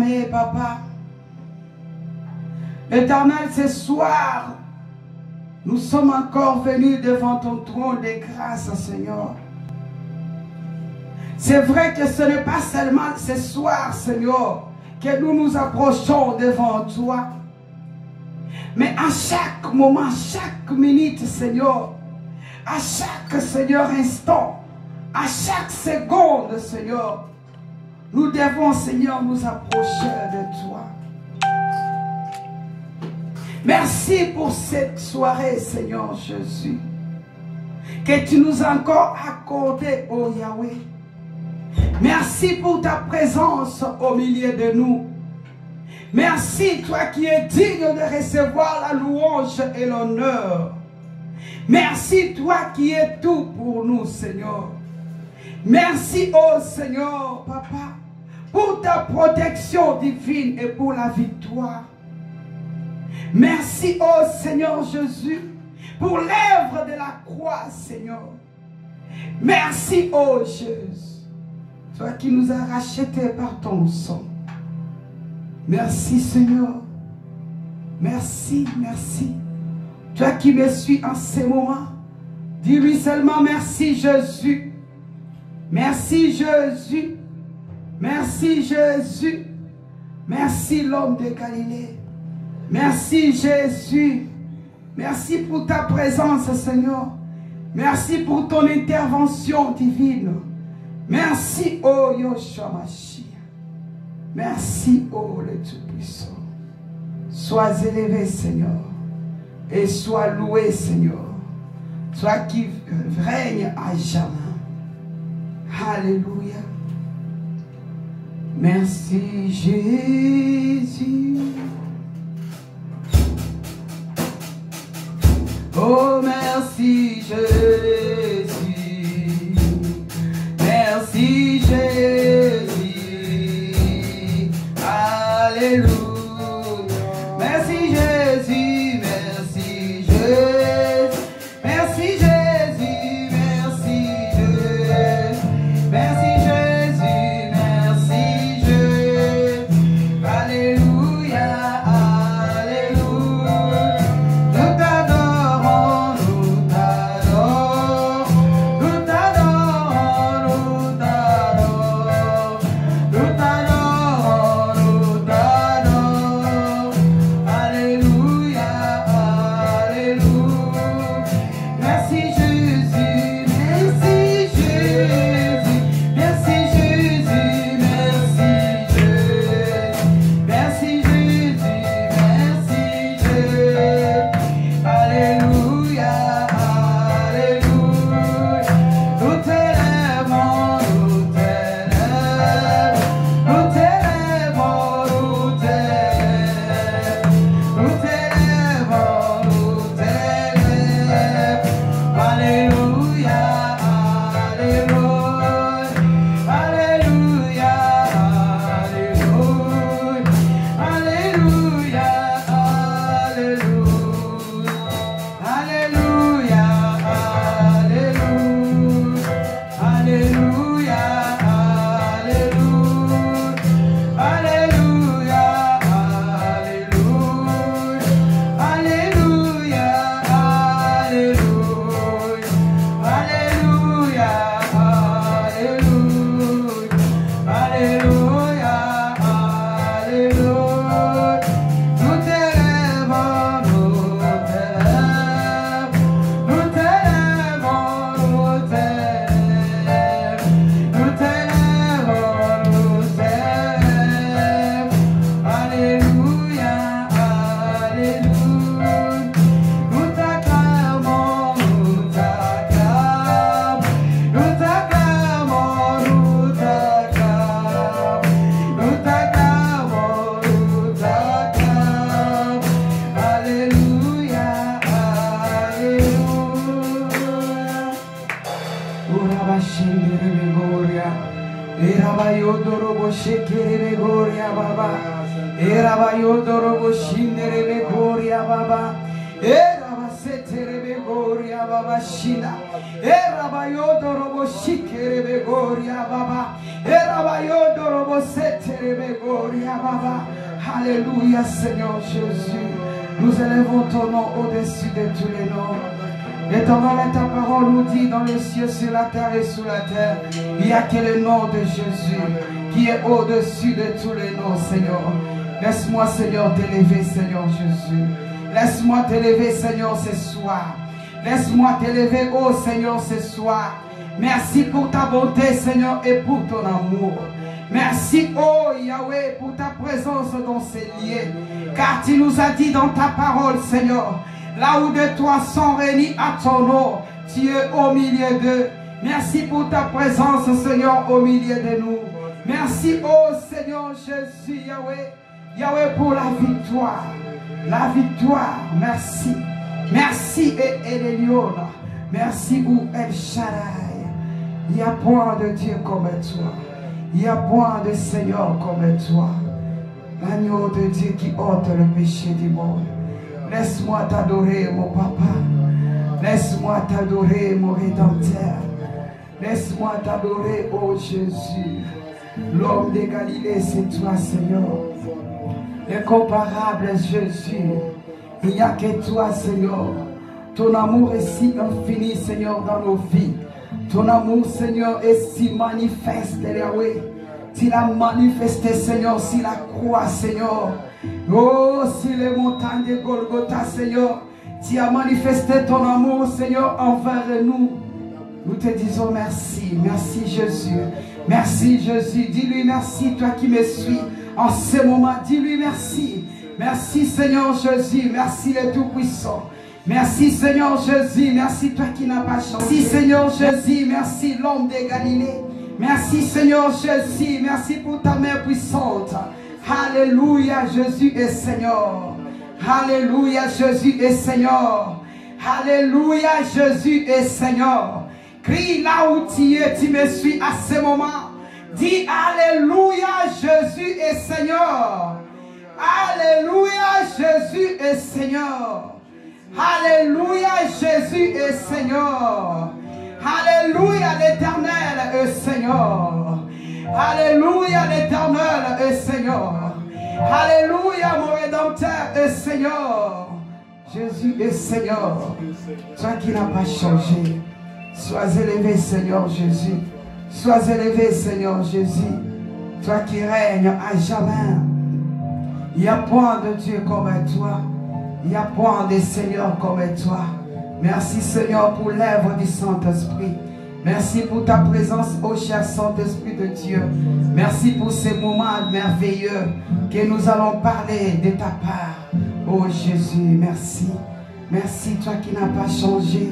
bien-aimé, Papa. Éternel, ce soir, nous sommes encore venus devant ton trône de grâce, Seigneur. C'est vrai que ce n'est pas seulement ce soir, Seigneur, que nous nous approchons devant toi. Mais à chaque moment, chaque minute, Seigneur, à chaque, Seigneur, instant, à chaque seconde, Seigneur, nous devons, Seigneur, nous approcher de toi. Merci pour cette soirée, Seigneur Jésus, que tu nous as encore accordé, oh Yahweh. Merci pour ta présence au milieu de nous. Merci, toi qui es digne de recevoir la louange et l'honneur. Merci, toi qui es tout pour nous, Seigneur. Merci, oh Seigneur, Papa, pour ta protection divine et pour la victoire. Merci, oh Seigneur Jésus, pour l'œuvre de la croix, Seigneur. Merci, oh Jésus, toi qui nous as rachetés par ton sang. Merci, Seigneur. Merci, merci. Toi qui me suis en ces moments, dis-lui seulement merci, Jésus. Merci, Jésus. Merci, Jésus. Merci, l'homme de Galilée. Merci, Jésus. Merci pour ta présence, Seigneur. Merci pour ton intervention divine. Merci, oh Yoshua Mashiach. Merci, oh le Tout-Puissant. Sois élevé, Seigneur. Et sois loué, Seigneur. Toi qui règne à jamais. Alléluia. Merci, Jésus. Oh, merci, Jésus. Merci, Jésus. Alléluia. Merci, Jésus. Merci, Jésus. Merci, Jésus. Merci, Jésus. Merci, Jésus. Merci, Jésus. Alléluia. Alléluia. Nous t'adorons, nous t'adorons. Nous t'adorons, nous t'adorons. Nous t'adorons, nous t'adorons. Alléluia, alléluia. Merci Jésus, merci Jésus. Merci Jésus, merci Jésus. Merci Jésus, merci Jésus. Alléluia, alléluia. Nous t'élèvons, nous t'élèvons. Nous t'élèvons, nous t'élèvons. Nous t'élèvons, nous t'élèvons. Alléluia, alléluia. Alléluia, alléluia. Alléluia, alléluia. Alléluia, alléluia. Alléluia, alléluia. Alléluia, alléluia. Alléluia, alléluia. Alléluia, alléluia. Alléluia, alléluia. Nous t'élèvons, nous t'élèvons. Nous t'élèvons, nous t'élèvons. Nous t'élèvons, nous t'élèvons. Alléluia, alléluia. Nous t'acclamons, nous t'acclamons. Nous t'acclamons, nous t'acclamons. Nous t'acclamons, nous t'acclamons. Alléluia, alléluia. Ora bashindere begoria, era bayodoro boshekere begoria baba, era bayodoro boshindere begoria baba, era basete Terebegoria Baba Shina. Erabayodo Robo Shikerebegoria Baba. Erabayodo Robo Seterebegoria Baba. Alléluia Seigneur Jésus. Nous élevons ton nom au-dessus de tous les noms. L'Éternel, ta parole nous dit dans les cieux, sur la terre et sous la terre, il n'y a que le nom de Jésus qui est au-dessus de tous les noms, Seigneur. Laisse-moi, Seigneur, t'élever, Seigneur Jésus. Laisse-moi t'élever, Seigneur, ce soir. Laisse-moi t'élever, oh Seigneur, ce soir. Merci pour ta bonté, Seigneur, et pour ton amour. Merci, oh Yahweh, pour ta présence dans ces lieux. Car tu nous as dit dans ta parole, Seigneur, là où de toi sont réunis à ton nom, tu es au milieu d'eux. Merci pour ta présence, Seigneur, au milieu de nous. Merci, oh Seigneur Jésus, Yahweh. Yahweh, pour la victoire. La victoire, merci. Merci, Elion. Merci, ou El Shaddai. Il n'y a point de Dieu comme toi. Il n'y a point de Seigneur comme toi. L'agneau de Dieu qui ôte le péché du monde. Laisse-moi t'adorer, mon papa. Laisse-moi t'adorer, mon rédempteur. Laisse-moi t'adorer, oh Jésus. L'homme de Galilée, c'est toi, Seigneur. Incomparable Jésus. Il n'y a que toi, Seigneur. Ton amour est si infini, Seigneur, dans nos vies. Ton amour, Seigneur, est si manifeste, Yahweh. Tu l'as manifesté, Seigneur, sur la croix, Seigneur. Oh, sur les montagnes de Golgotha, Seigneur. Tu as manifesté ton amour, Seigneur, envers nous. Nous te disons merci. Merci, Jésus. Merci, Jésus. Dis-lui merci, toi qui me suis en ce moment. Dis-lui merci. Merci, Seigneur Jésus. Merci, le Tout-Puissant. Merci, Seigneur Jésus. Merci, toi qui n'as pas changé. Merci, Seigneur Jésus. Merci, l'homme de Galilée. Merci, Seigneur Jésus. Merci pour ta main puissante. Alléluia, Jésus est Seigneur. Alléluia, Jésus est Seigneur. Alléluia, Jésus est Seigneur. Crie là où tu es, tu me suis à ce moment. Dis Alléluia, Jésus est Seigneur. Alléluia, Jésus est Seigneur. Alléluia, Jésus est Seigneur. Alléluia, l'Éternel est Seigneur. Alléluia, l'Éternel est Seigneur. Alléluia, mon Rédempteur est Seigneur. Jésus est Seigneur. Toi qui n'as pas changé. Sois élevé, Seigneur Jésus. Sois élevé, Seigneur Jésus. Toi qui règnes à jamais. Il n'y a point de Dieu comme toi. Il n'y a point de Seigneur comme toi. Merci, Seigneur, pour l'œuvre du Saint-Esprit. Merci pour ta présence, ô cher Saint-Esprit de Dieu. Merci pour ces moments merveilleux que nous allons parler de ta part. Oh Jésus, merci. Merci, toi qui n'as pas changé.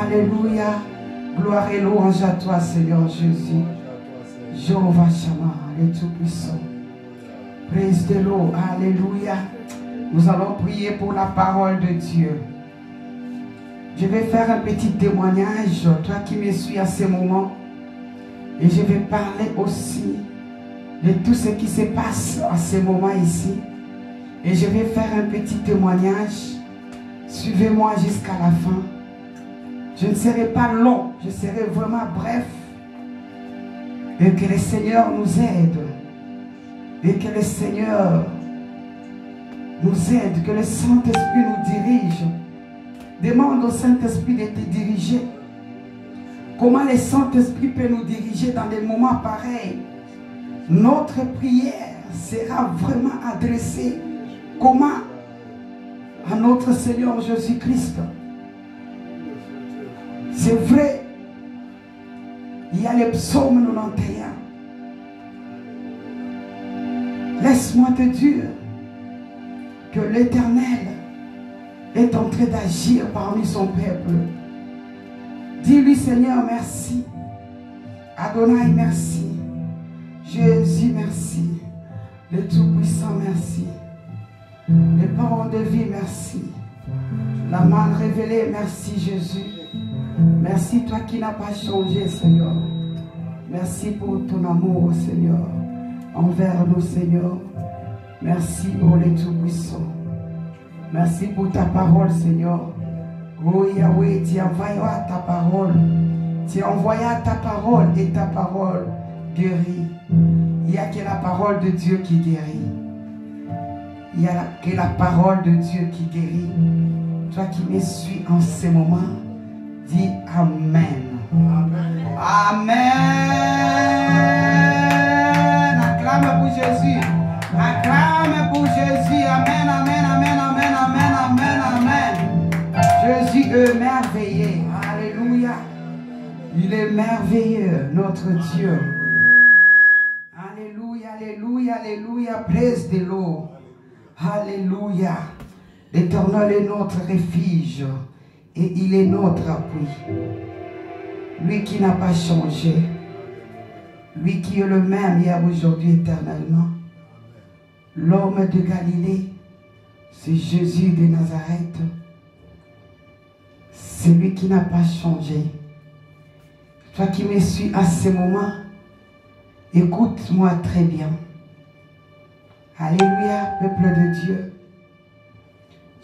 Alléluia. Gloire et louange à toi, Seigneur Jésus. Jéhovah Shammah, le Tout-Puissant. Prise de l'eau. Alléluia. Nous allons prier pour la parole de Dieu. Je vais faire un petit témoignage, toi qui me suis à ce moment. Et je vais parler aussi de tout ce qui se passe à ce moment ici. Et je vais faire un petit témoignage. Suivez-moi jusqu'à la fin. Je ne serai pas long, je serai vraiment bref. Et que le Seigneur nous aide. Et que le Seigneur nous aide, que le Saint-Esprit nous dirige. Demande au Saint-Esprit de te diriger. Comment le Saint-Esprit peut nous diriger dans des moments pareils? Notre prière sera vraiment adressée comment? À notre Seigneur Jésus-Christ. C'est vrai. Il y a le psaume 91. Laisse-moi te dire que l'Éternel est en train d'agir parmi son peuple. Dis-lui, Seigneur, merci. Adonai, merci. Jésus, merci. Le Tout-Puissant, merci. Le parents de vie, merci. La main révélée, merci Jésus. Merci toi qui n'as pas changé, Seigneur. Merci pour ton amour, Seigneur, envers nous, Seigneur. Merci pour le Tout-Puissant. Merci pour ta parole, Seigneur. Oh Yahweh, tu envoyas ta parole. Tu envoyas ta parole et ta parole guérit. Il n'y a que la parole de Dieu qui guérit. Il n'y a que la parole de Dieu qui guérit. Toi qui me suis en ce moment, dis Amen. Amen. Amen. Acclame pour Jésus. Acclame pour Jésus. Amen, amen, amen, amen, amen, amen, amen. Jésus est merveilleux. Alléluia. Il est merveilleux, notre Dieu. Alléluia, alléluia, alléluia. Praise the Lord. Alléluia. L'Éternel est notre refuge et il est notre appui. Lui qui n'a pas changé. Lui qui est le même hier, aujourd'hui, éternellement. L'homme de Galilée, c'est Jésus de Nazareth. C'est lui qui n'a pas changé. Toi qui me suis à ce moment, écoute-moi très bien. Alléluia, peuple de Dieu.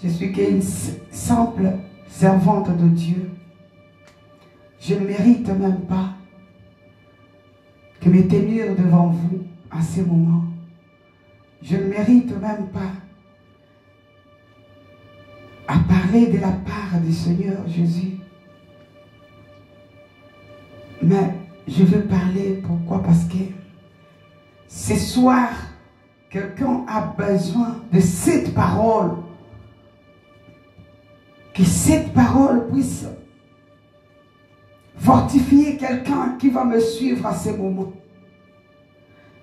Je suis qu'une simple servante de Dieu. Je ne mérite même pas de me tenir devant vous à ce moment. Je ne mérite même pas à parler de la part du Seigneur Jésus. Mais je veux parler, pourquoi? Parce que ce soir, quelqu'un a besoin de cette parole. Que cette parole puisse fortifier quelqu'un qui va me suivre à ce moment.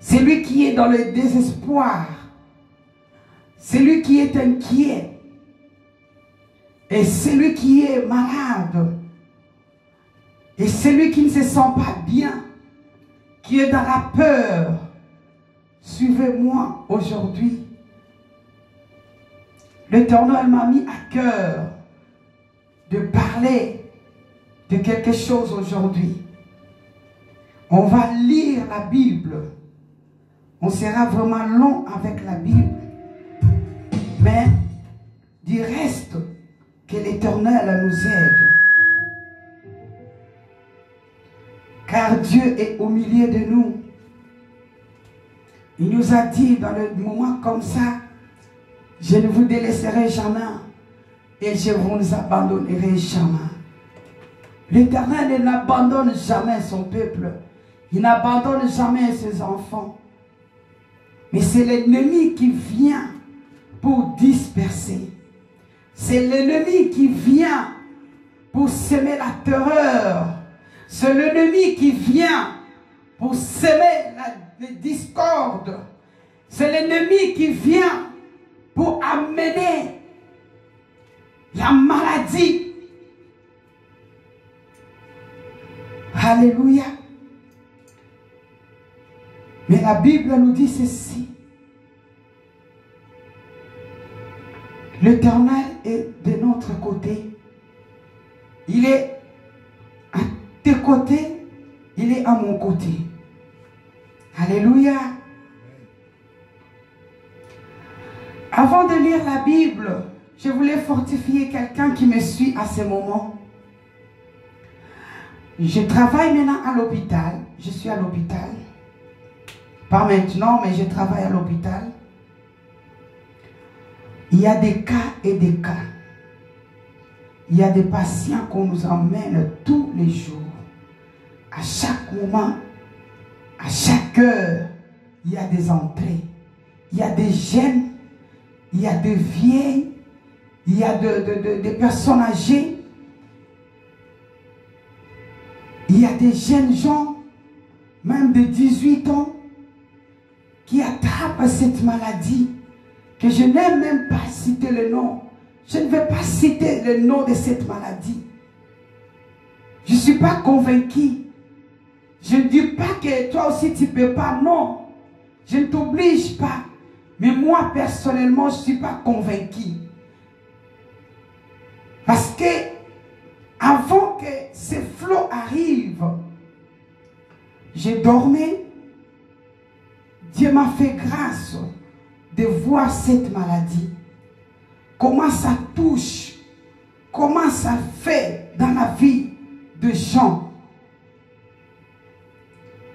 Celui qui est dans le désespoir. Celui qui est inquiet. Et celui qui est malade. Et celui qui ne se sent pas bien. Qui est dans la peur. Suivez-moi aujourd'hui. L'Éternel m'a mis à cœur de parler de quelque chose aujourd'hui. On va lire la Bible. On sera vraiment long avec la Bible. Mais du reste, que l'Éternel nous aide. Car Dieu est au milieu de nous. Il nous a dit dans le moment comme ça, je ne vous délaisserai jamais et je ne vous abandonnerai jamais. L'Éternel n'abandonne jamais son peuple. Il n'abandonne jamais ses enfants. Mais c'est l'ennemi qui vient pour disperser. C'est l'ennemi qui vient pour semer la terreur. C'est l'ennemi qui vient pour semer la discorde. C'est l'ennemi qui vient pour amener la maladie. Alléluia. Mais la Bible nous dit ceci. L'Éternel est de notre côté. Il est à tes côtés. Il est à mon côté. Alléluia. Avant de lire la Bible, je voulais fortifier quelqu'un qui me suit à ce moment. Je travaille maintenant à l'hôpital. Je suis à l'hôpital. Pas maintenant, mais je travaille à l'hôpital. Il y a des cas et des cas. Il y a des patients qu'on nous emmène tous les jours. À chaque moment, à chaque heure, il y a des entrées. Il y a des jeunes, il y a des vieilles, il y a des personnes âgées. Il y a des jeunes gens, même de 18 ans, qui attrapent cette maladie, que je n'ai même pas cité le nom. Je ne vais pas citer le nom de cette maladie. Je ne suis pas convaincu. Je ne dis pas que toi aussi tu ne peux pas, non. Je ne t'oblige pas. Mais moi, personnellement, je ne suis pas convaincu. Parce que, avant que ces flots arrivent, j'ai dormi. Dieu m'a fait grâce de voir cette maladie. Comment ça touche comment ça fait dans la vie de Jean.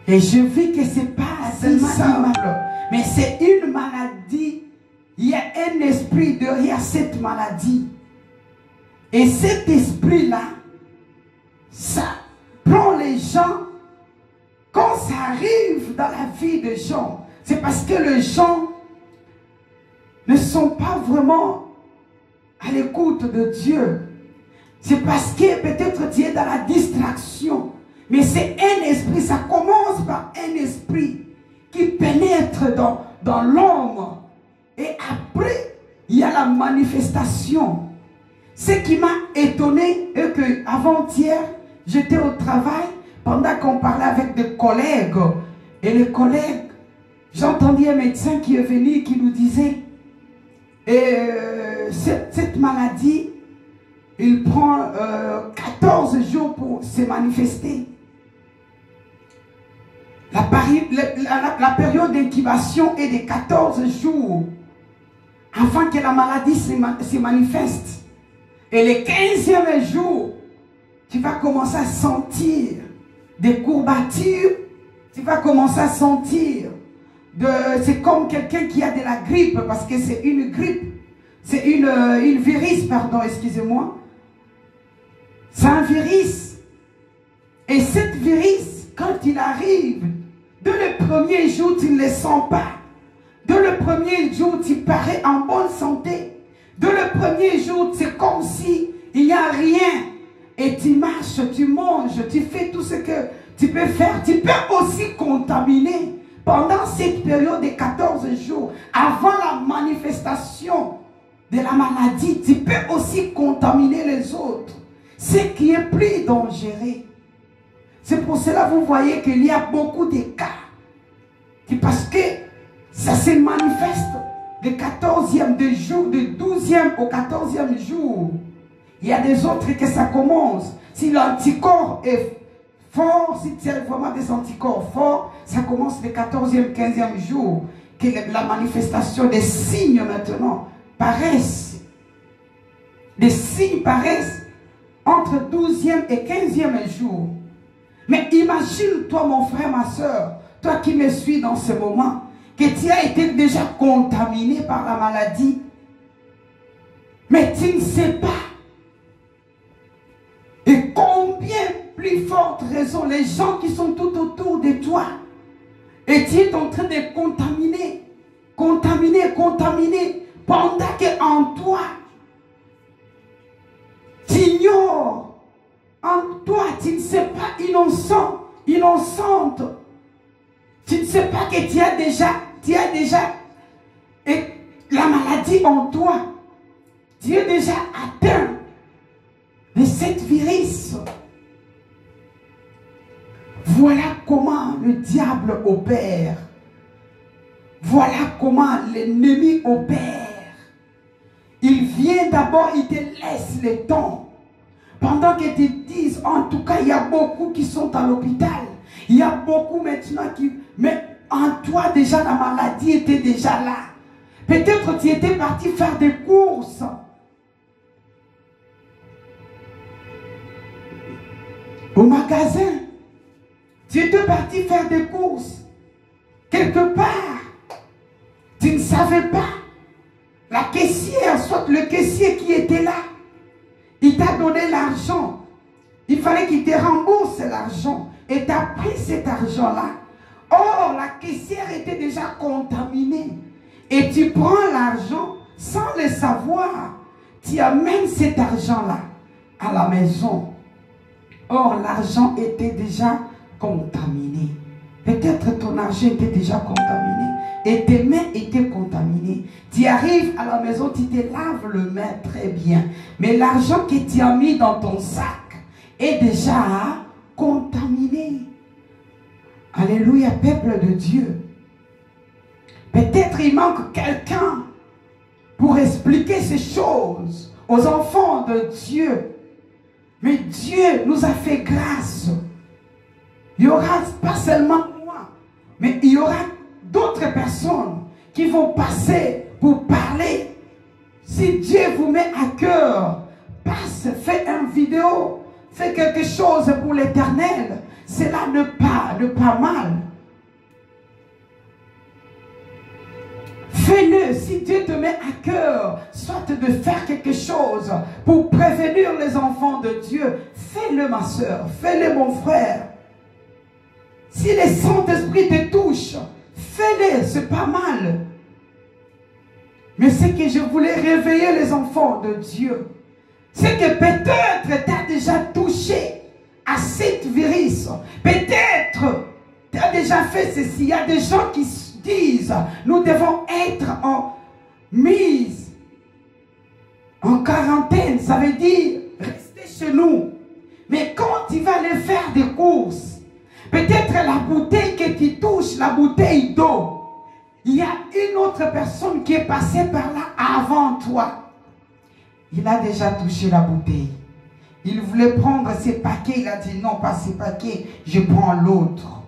Et je vis que ce n'est pas seulement simple, mais c'est une maladie. Il y a un esprit derrière cette maladie. Et cet esprit-là, ça prend les gens. Quand ça arrive dans la vie de gens, c'est parce que les gens ne sont pas vraiment à l'écoute de Dieu. C'est parce que peut-être tu es dans la distraction. Mais c'est un esprit, ça commence par un esprit qui pénètre dans l'homme. Et après, il y a la manifestation. Ce qui m'a étonné est que avant-hier, j'étais au travail pendant qu'on parlait avec des collègues. Et les collègues, j'entendais un médecin qui est venu qui nous disait cette maladie, il prend 14 jours pour se manifester. La période d'incubation est de 14 jours afin que la maladie se manifeste. Et le 15e jour, tu vas commencer à sentir des courbatures, tu vas commencer à sentir, c'est comme quelqu'un qui a de la grippe, parce que c'est une grippe, c'est une virus, pardon, excusez-moi. C'est un virus. Et cette virus, quand il arrive, dès le premier jour, tu ne le sens pas. Dès le premier jour, tu parais en bonne santé. Dès le premier jour, c'est comme si il n'y a rien. Et tu marches, tu manges, tu fais tout ce que tu peux faire. Tu peux aussi contaminer pendant cette période de 14 jours, avant la manifestation de la maladie. Tu peux aussi contaminer les autres. Ce qui est plus dangereux. C'est pour cela que vous voyez qu'il y a beaucoup de cas. Parce que ça se manifeste du 14e du jour, du 12e au 14e jour. Il y a des autres que ça commence. Si l'anticorps est fort, si tu as vraiment des anticorps forts, ça commence le 14e, 15e jour. Que la manifestation des signes maintenant paraissent. Les signes paraissent entre 12e et 15e jour. Mais imagine-toi, mon frère, ma soeur, toi qui me suis dans ce moment, que tu as été déjà contaminé par la maladie. Mais tu ne sais pas. Et combien plus forte raison les gens qui sont tout autour de toi. Et tu es en train de contaminer, pendant qu'en toi, tu ignores. En toi, tu ne sais pas, innocente. Tu ne sais pas que tu as déjà la maladie en toi. Tu es déjà atteint de cette virus. Voilà comment le diable opère. Voilà comment l'ennemi opère. Il vient d'abord, il te laisse le temps. Pendant que tu dises, en tout cas, il y a beaucoup qui sont à l'hôpital. Il y a beaucoup maintenant qui... Mais en toi, déjà, la maladie était déjà là. Peut-être tu étais parti faire des courses. Au magasin. Tu étais parti faire des courses. Quelque part. Tu ne savais pas. La caissière, soit le caissier qui était là, il t'a donné l'argent. Il fallait qu'il te rembourse l'argent. Et tu as pris cet argent-là. Or, la caissière était déjà contaminée. Et tu prends l'argent sans le savoir. Tu amènes cet argent-là à la maison. Or, l'argent était déjà contaminé. Peut-être ton argent était déjà contaminé. Et tes mains étaient contaminées. Tu arrives à la maison, tu te laves le main très bien. Mais l'argent que tu as mis dans ton sac est déjà contaminé. Alléluia, peuple de Dieu. Peut-être il manque quelqu'un pour expliquer ces choses aux enfants de Dieu. Mais Dieu nous a fait grâce. Il n'y aura pas seulement moi, mais il y aura d'autres personnes qui vont passer pour parler. Si Dieu vous met à cœur, passe danse, fais une vidéo, fais quelque chose pour l'éternel. Cela ne pas mal. Fais-le. Si Dieu te met à cœur, soit de faire quelque chose pour prévenir les enfants de Dieu, fais-le ma soeur, fais-le mon frère. Si le Saint-Esprit te touche, fais-le, c'est pas mal. Mais c'est que je voulais réveiller les enfants de Dieu. C'est que peut-être tu as déjà touché à cette virus. Peut-être tu as déjà fait ceci. Il y a des gens qui disent, nous devons être en mise en quarantaine. Ça veut dire rester chez nous. Mais quand tu vas aller faire des courses, peut-être la bouteille que tu touches, la bouteille d'eau, il y a une autre personne qui est passée par là avant toi. Il a déjà touché la bouteille. Il voulait prendre ses paquets. Il a dit non, pas ses paquets, je prends l'autre.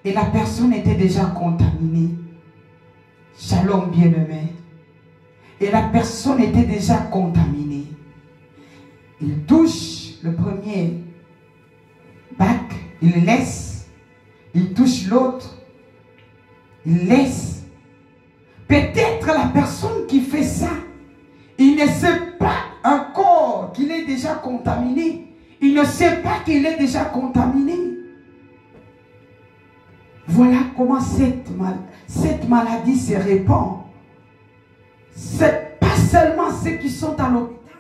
Et la personne était déjà contaminée. Shalom bien-aimé. Et la personne était déjà contaminée. Il touche le premier bac, il laisse. Il touche l'autre, il laisse. Peut-être la personne qui fait ça, il ne sait pas encore qu'il est déjà contaminé. Il ne sait pas qu'il est déjà contaminé. Voilà comment cette maladie se répand. Ce n'est pas seulement ceux qui sont à l'hôpital.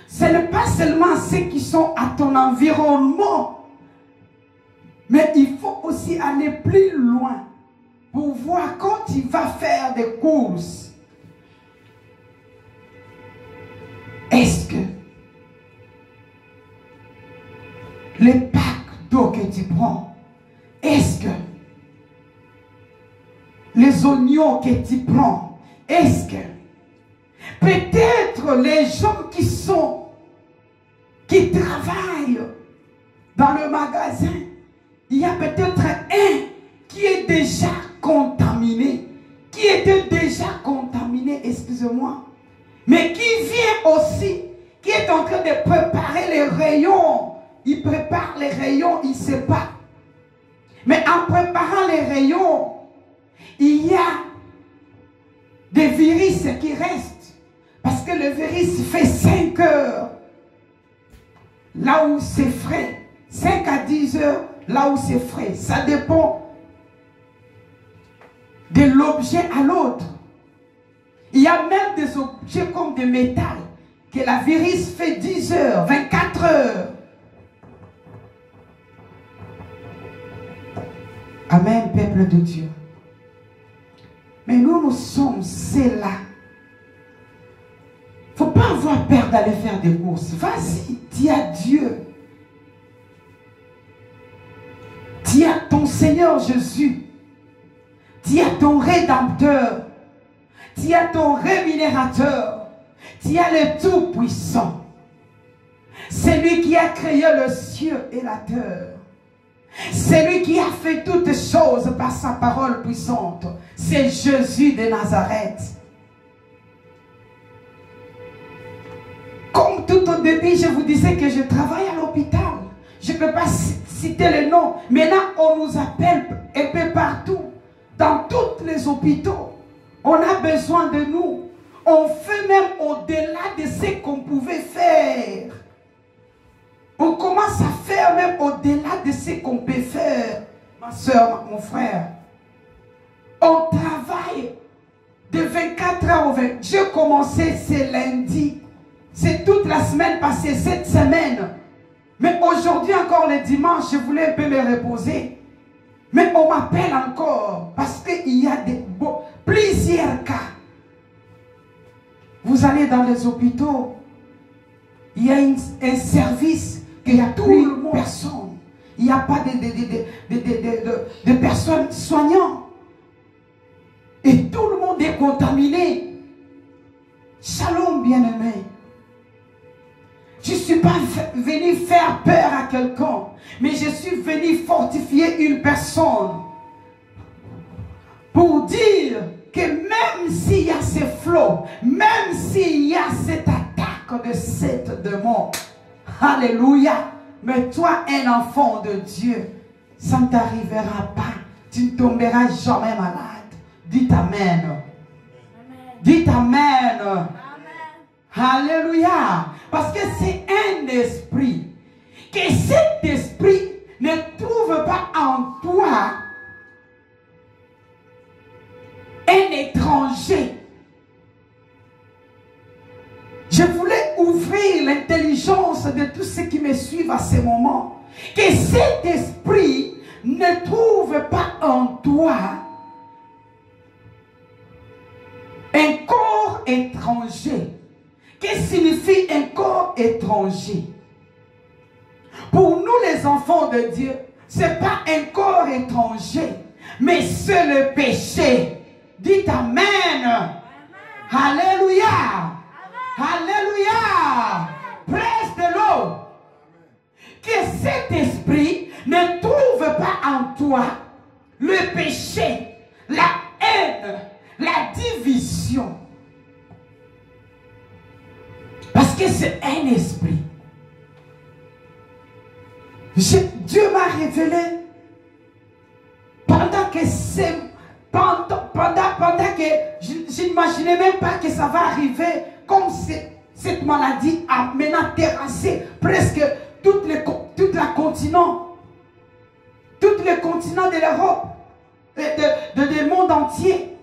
Ce n'est pas seulement ceux qui sont à ton environnement. Mais il faut aussi aller plus loin pour voir quand tu vas faire des courses. Est-ce que les packs d'eau que tu prends, est-ce que les oignons que tu prends, est-ce que peut-être les gens qui travaillent dans le magasin, il y a peut-être un qui est déjà contaminé, qui était déjà contaminé, excusez-moi, mais qui vient aussi, qui est en train de préparer les rayons. Il prépare les rayons, il ne sait pas. Mais en préparant les rayons, il y a des virus qui restent. Parce que le virus fait 5 heures. Là où c'est frais. 5 à 10 heures, là où c'est frais. Ça dépend de l'objet à l'autre. Il y a même des objets comme des métal que la virus fait 10 heures, 24 heures. Amen, peuple de Dieu. Mais nous sommes ceux-là. Il ne faut pas avoir peur d'aller faire des courses. Vas-y, dis à Dieu. Dis à ton Seigneur Jésus. Dis à ton Rédempteur. Dis à ton Rémunérateur. Dis à le Tout-Puissant. C'est lui qui a créé le ciel et la terre. C'est lui qui a fait toutes choses par sa parole puissante. C'est Jésus de Nazareth. Comme tout au début, je vous disais que je travaille à l'hôpital. Je ne peux pas citer le nom. Maintenant, on nous appelle un peu partout. Dans tous les hôpitaux. On a besoin de nous. On fait même au-delà de ce qu'on pouvait faire. On commence à faire même au-delà de ce qu'on peut faire. Ma soeur, mon frère. On travaille de 24 heures au 20. J'ai commencé ce lundi. C'est toute la semaine passée, cette semaine. Mais aujourd'hui encore le dimanche, je voulais un peu me reposer. Mais on m'appelle encore parce qu'il y a plusieurs cas. Vous allez dans les hôpitaux. Il y a un service qu'il y a tout le monde. Personne. Il n'y a pas de personnes soignantes. Et tout le monde est contaminé. Shalom, bien-aimé. Je ne suis pas venu faire peur à quelqu'un, mais je suis venu fortifier une personne pour dire que même s'il y a ces flots, même s'il y a cette attaque de cette démon. Alléluia. Mais toi, un enfant de Dieu, ça ne t'arrivera pas. Tu ne tomberas jamais malade. Dites Amen. Amen. Dites Amen. Amen. Alléluia. Parce que c'est un esprit. Que cet esprit ne trouve pas en toi un étranger. Je voulais ouvrir l'intelligence de tous ceux qui me suivent à ce moment. Que cet esprit ne trouve pas en toi un corps étranger. Qu'est-ce que signifie un corps étranger? Pour nous les enfants de Dieu, ce n'est pas un corps étranger, mais c'est le péché. Dites Amen. Amen. Alléluia. Amen. Alléluia. Presse de l'eau. Que cet esprit ne trouve pas en toi le péché, la haine, la division. Parce que c'est un esprit. Dieu m'a révélé pendant que je n'imaginais même pas que ça va arriver, comme cette maladie a maintenant terrassé presque tout le continent de l'Europe, du monde entier.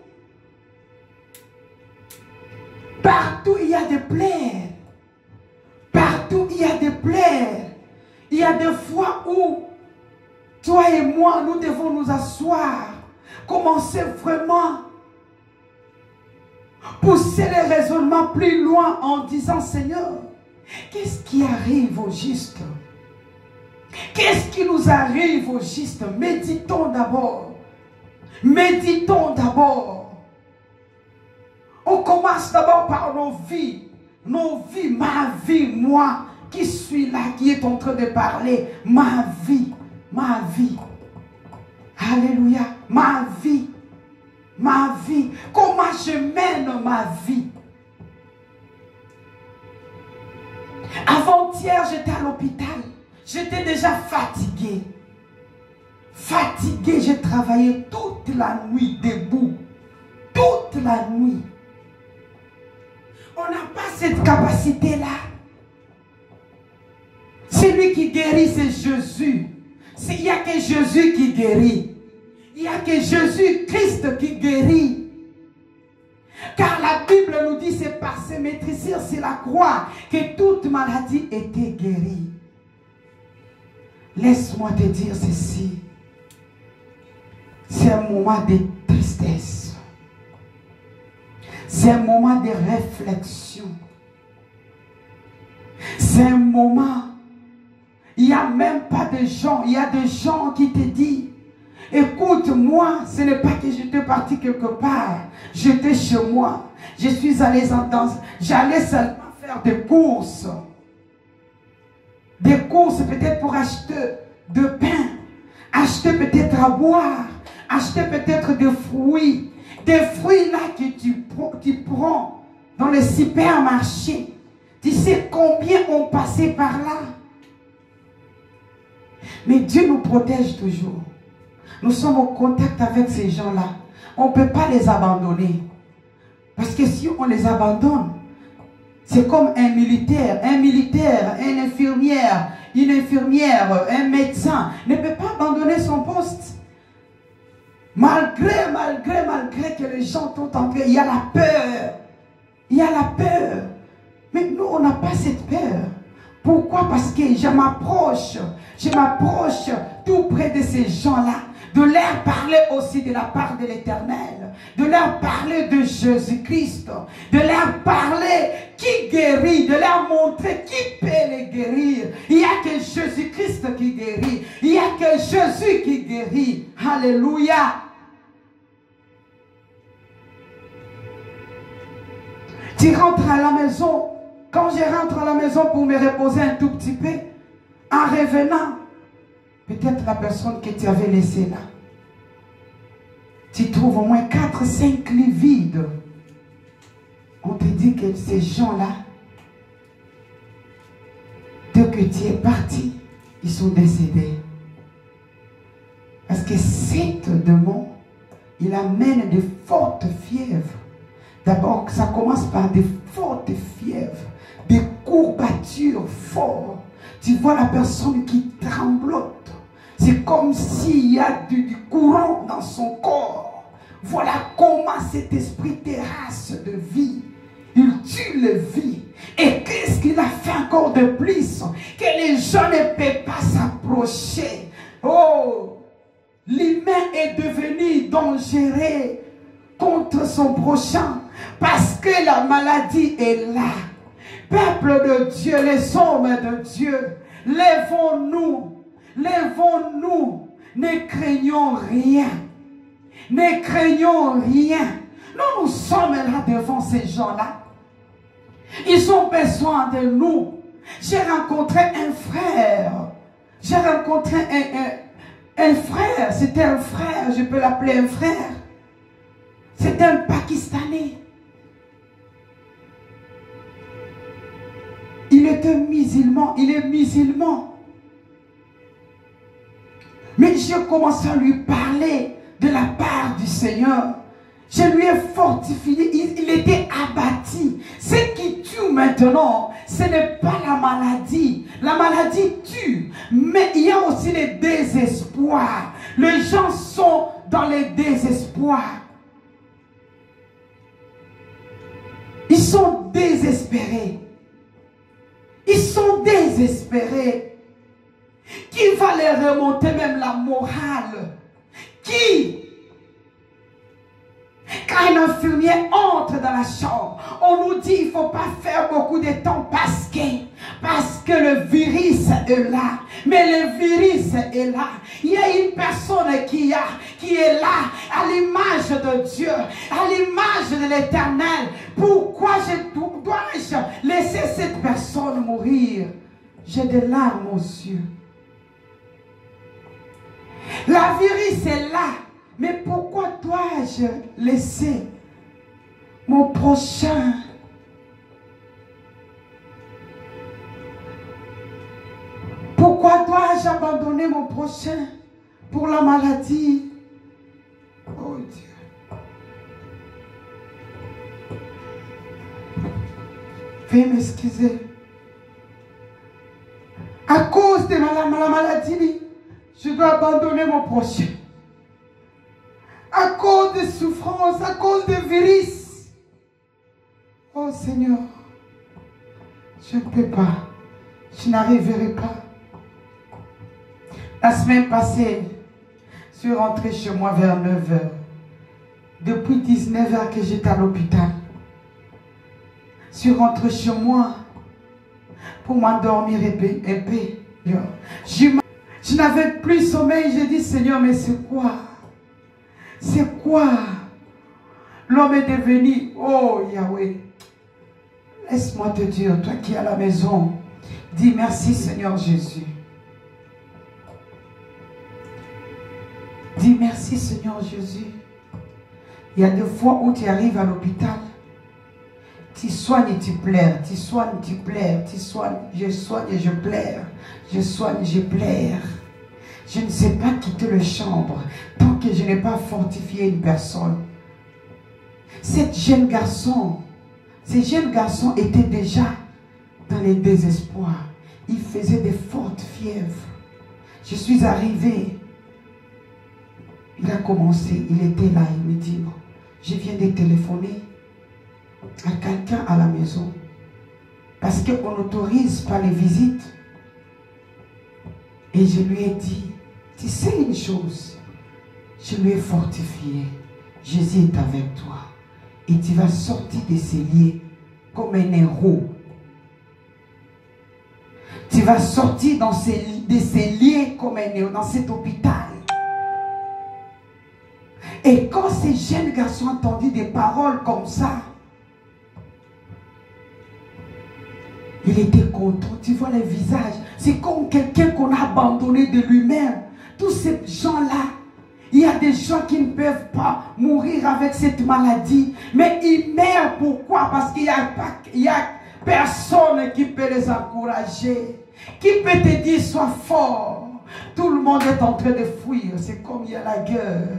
Partout il y a des plaies. Partout il y a des plaies. Il y a des fois où toi et moi, nous devons nous asseoir, commencer vraiment, pousser les raisonnements plus loin en disant, Seigneur, qu'est-ce qui arrive au juste? Qu'est-ce qui nous arrive au juste? Méditons d'abord. Méditons d'abord. On commence d'abord par nos vies. Nos vies, ma vie, moi, qui suis là, qui est en train de parler. Ma vie, ma vie. Alléluia. Ma vie. Ma vie. Comment je mène ma vie? Avant-hier, j'étais à l'hôpital. J'étais déjà fatiguée. Fatiguée, j'ai travaillé toute la nuit debout. Toute la nuit. On n'a pas cette capacité-là. Celui qui guérit, c'est Jésus. Il n'y a que Jésus qui guérit. Il n'y a que Jésus-Christ qui guérit. Car la Bible nous dit, c'est par ses maîtrisures sur la croix que toute maladie était guérie. Laisse-moi te dire ceci. C'est un moment de tristesse. C'est un moment de réflexion. C'est un moment. Il n'y a même pas de gens. Il y a des gens qui te disent, écoute, moi, ce n'est pas que j'étais parti quelque part. J'étais chez moi. Je suis allé en danse. J'allais seulement faire des courses. Des courses peut-être pour acheter de pain. Acheter peut-être à boire. Acheter peut-être des fruits. Des fruits là que tu prends dans le supermarché. Tu sais combien on passait par là. Mais Dieu nous protège toujours. Nous sommes au contact avec ces gens-là. On ne peut pas les abandonner. Parce que si on les abandonne, c'est comme un militaire, une infirmière, un médecin ne peut pas abandonner son poste. Malgré que les gens sont entrés, il y a la peur. Il y a la peur. Mais nous, on n'a pas cette peur. Pourquoi? Parce que je m'approche tout près de ces gens-là, de leur parler aussi de la part de l'Éternel, de leur parler de Jésus-Christ, de leur parler qui guérit, de leur montrer qui peut les guérir. Il n'y a que Jésus-Christ qui guérit, il n'y a que Jésus qui guérit. Alléluia. Tu rentres à la maison. Quand je rentre à la maison pour me reposer un tout petit peu, en revenant, peut-être la personne que tu avais laissée là, tu trouves au moins 4-5 lits vides. On te dit que ces gens-là, que tu es parti, ils sont décédés. Parce que cette démon, il amène de fortes fièvres. D'abord, ça commence par des fortes fièvres, des courbatures fortes. Tu vois la personne qui tremblote. C'est comme s'il y a du courant dans son corps. Voilà comment cet esprit terrasse de vie. Il tue les vies. Et qu'est-ce qu'il a fait encore de plus? Que les gens ne peuvent pas s'approcher. Oh, l'humain est devenu dangereux contre son prochain. Parce que la maladie est là. Peuple de Dieu, les hommes de Dieu, lèvons-nous, lèvons-nous, ne craignons rien, ne craignons rien. Nous sommes là devant ces gens-là. Ils ont besoin de nous. J'ai rencontré un frère, j'ai rencontré un frère, c'était un frère, je peux l'appeler un frère. C'est un Pakistanais. Il était musulman, il est musulman. Mais je commence à lui parler de la part du Seigneur. Je lui ai fortifié, il était abattu. Ce qui tue maintenant, ce n'est pas la maladie. La maladie tue, mais il y a aussi le désespoir. Les gens sont dans le désespoir. Ils sont désespérés. Ils sont désespérés. Qui va les remonter même la morale? Qui? Quand un infirmier entre dans la chambre, on nous dit qu'il ne faut pas faire beaucoup de temps parce que le virus est là. Mais le virus est là. Il y a une personne qui est là à l'image de Dieu, à l'image de l'Éternel. Pourquoi dois-je laisser cette personne mourir? J'ai des larmes aux yeux. La virus est là. Mais pourquoi dois-je laisser mon prochain? Pourquoi dois-je abandonner mon prochain pour la maladie? Oh Dieu. Veuillez m'excuser. À cause de la maladie, je dois abandonner mon prochain. À cause de souffrances, à cause de virus. Oh Seigneur, je ne peux pas. Je n'arriverai pas. La semaine passée, je suis rentrée chez moi vers 9h. Depuis 19h que j'étais à l'hôpital. Je suis rentrée chez moi pour m'endormir épais. Je n'avais plus sommeil. J'ai dit, Seigneur, mais c'est quoi? C'est quoi? L'homme est devenu, oh Yahweh, laisse-moi te dire, toi qui es à la maison, dis merci Seigneur Jésus. Dis merci Seigneur Jésus. Il y a des fois où tu arrives à l'hôpital, tu soignes et tu pleures, tu soignes, tu pleures, tu soignes, je soigne et je pleure, je soigne, je pleure. Je ne sais pas quitter la chambre tant que je n'ai pas fortifié une personne. Ces jeunes garçons étaient déjà dans les désespoirs. Ils faisaient des fortes fièvres. Je suis arrivée. Il a commencé, il était là, il me dit, je viens de téléphoner à quelqu'un à la maison. Parce qu'on n'autorise pas les visites. Et je lui ai dit, tu sais une chose, je lui ai fortifié. Jésus est avec toi. Et tu vas sortir de ces liens comme un héros. Tu vas sortir de ces liens comme un héros, dans cet hôpital. Et quand ces jeunes garçons ont entendu des paroles comme ça, il était content. Tu vois les visages. C'est comme quelqu'un qu'on a abandonné de lui-même. Tous ces gens-là, il y a des gens qui ne peuvent pas mourir avec cette maladie. Mais ils meurent. Pourquoi? Parce qu'il y a Personne qui peut les encourager. Qui peut te dire sois fort. Tout le monde est en train de fuir. C'est comme il y a la guerre.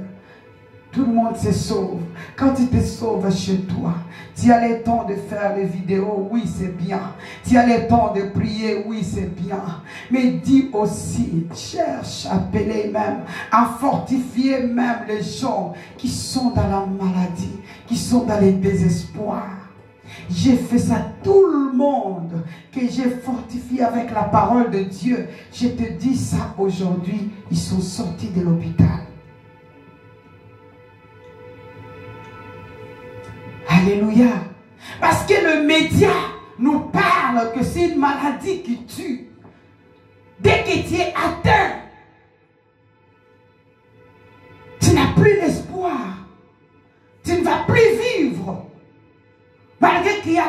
Tout le monde se sauve. Quand tu te sauves chez toi, tu as le temps de faire les vidéos, oui c'est bien. Tu as le temps de prier, oui c'est bien. Mais dis aussi, cherche à appeler même, à fortifier même les gens qui sont dans la maladie, qui sont dans le désespoir. J'ai fait ça, tout le monde que j'ai fortifié avec la parole de Dieu. Je te dis ça aujourd'hui, ils sont sortis de l'hôpital. Alléluia. Parce que le média nous parle que c'est une maladie qui tue. Dès que tu es atteint, tu n'as plus l'espoir. Tu ne vas plus vivre. Malgré qu'il y a,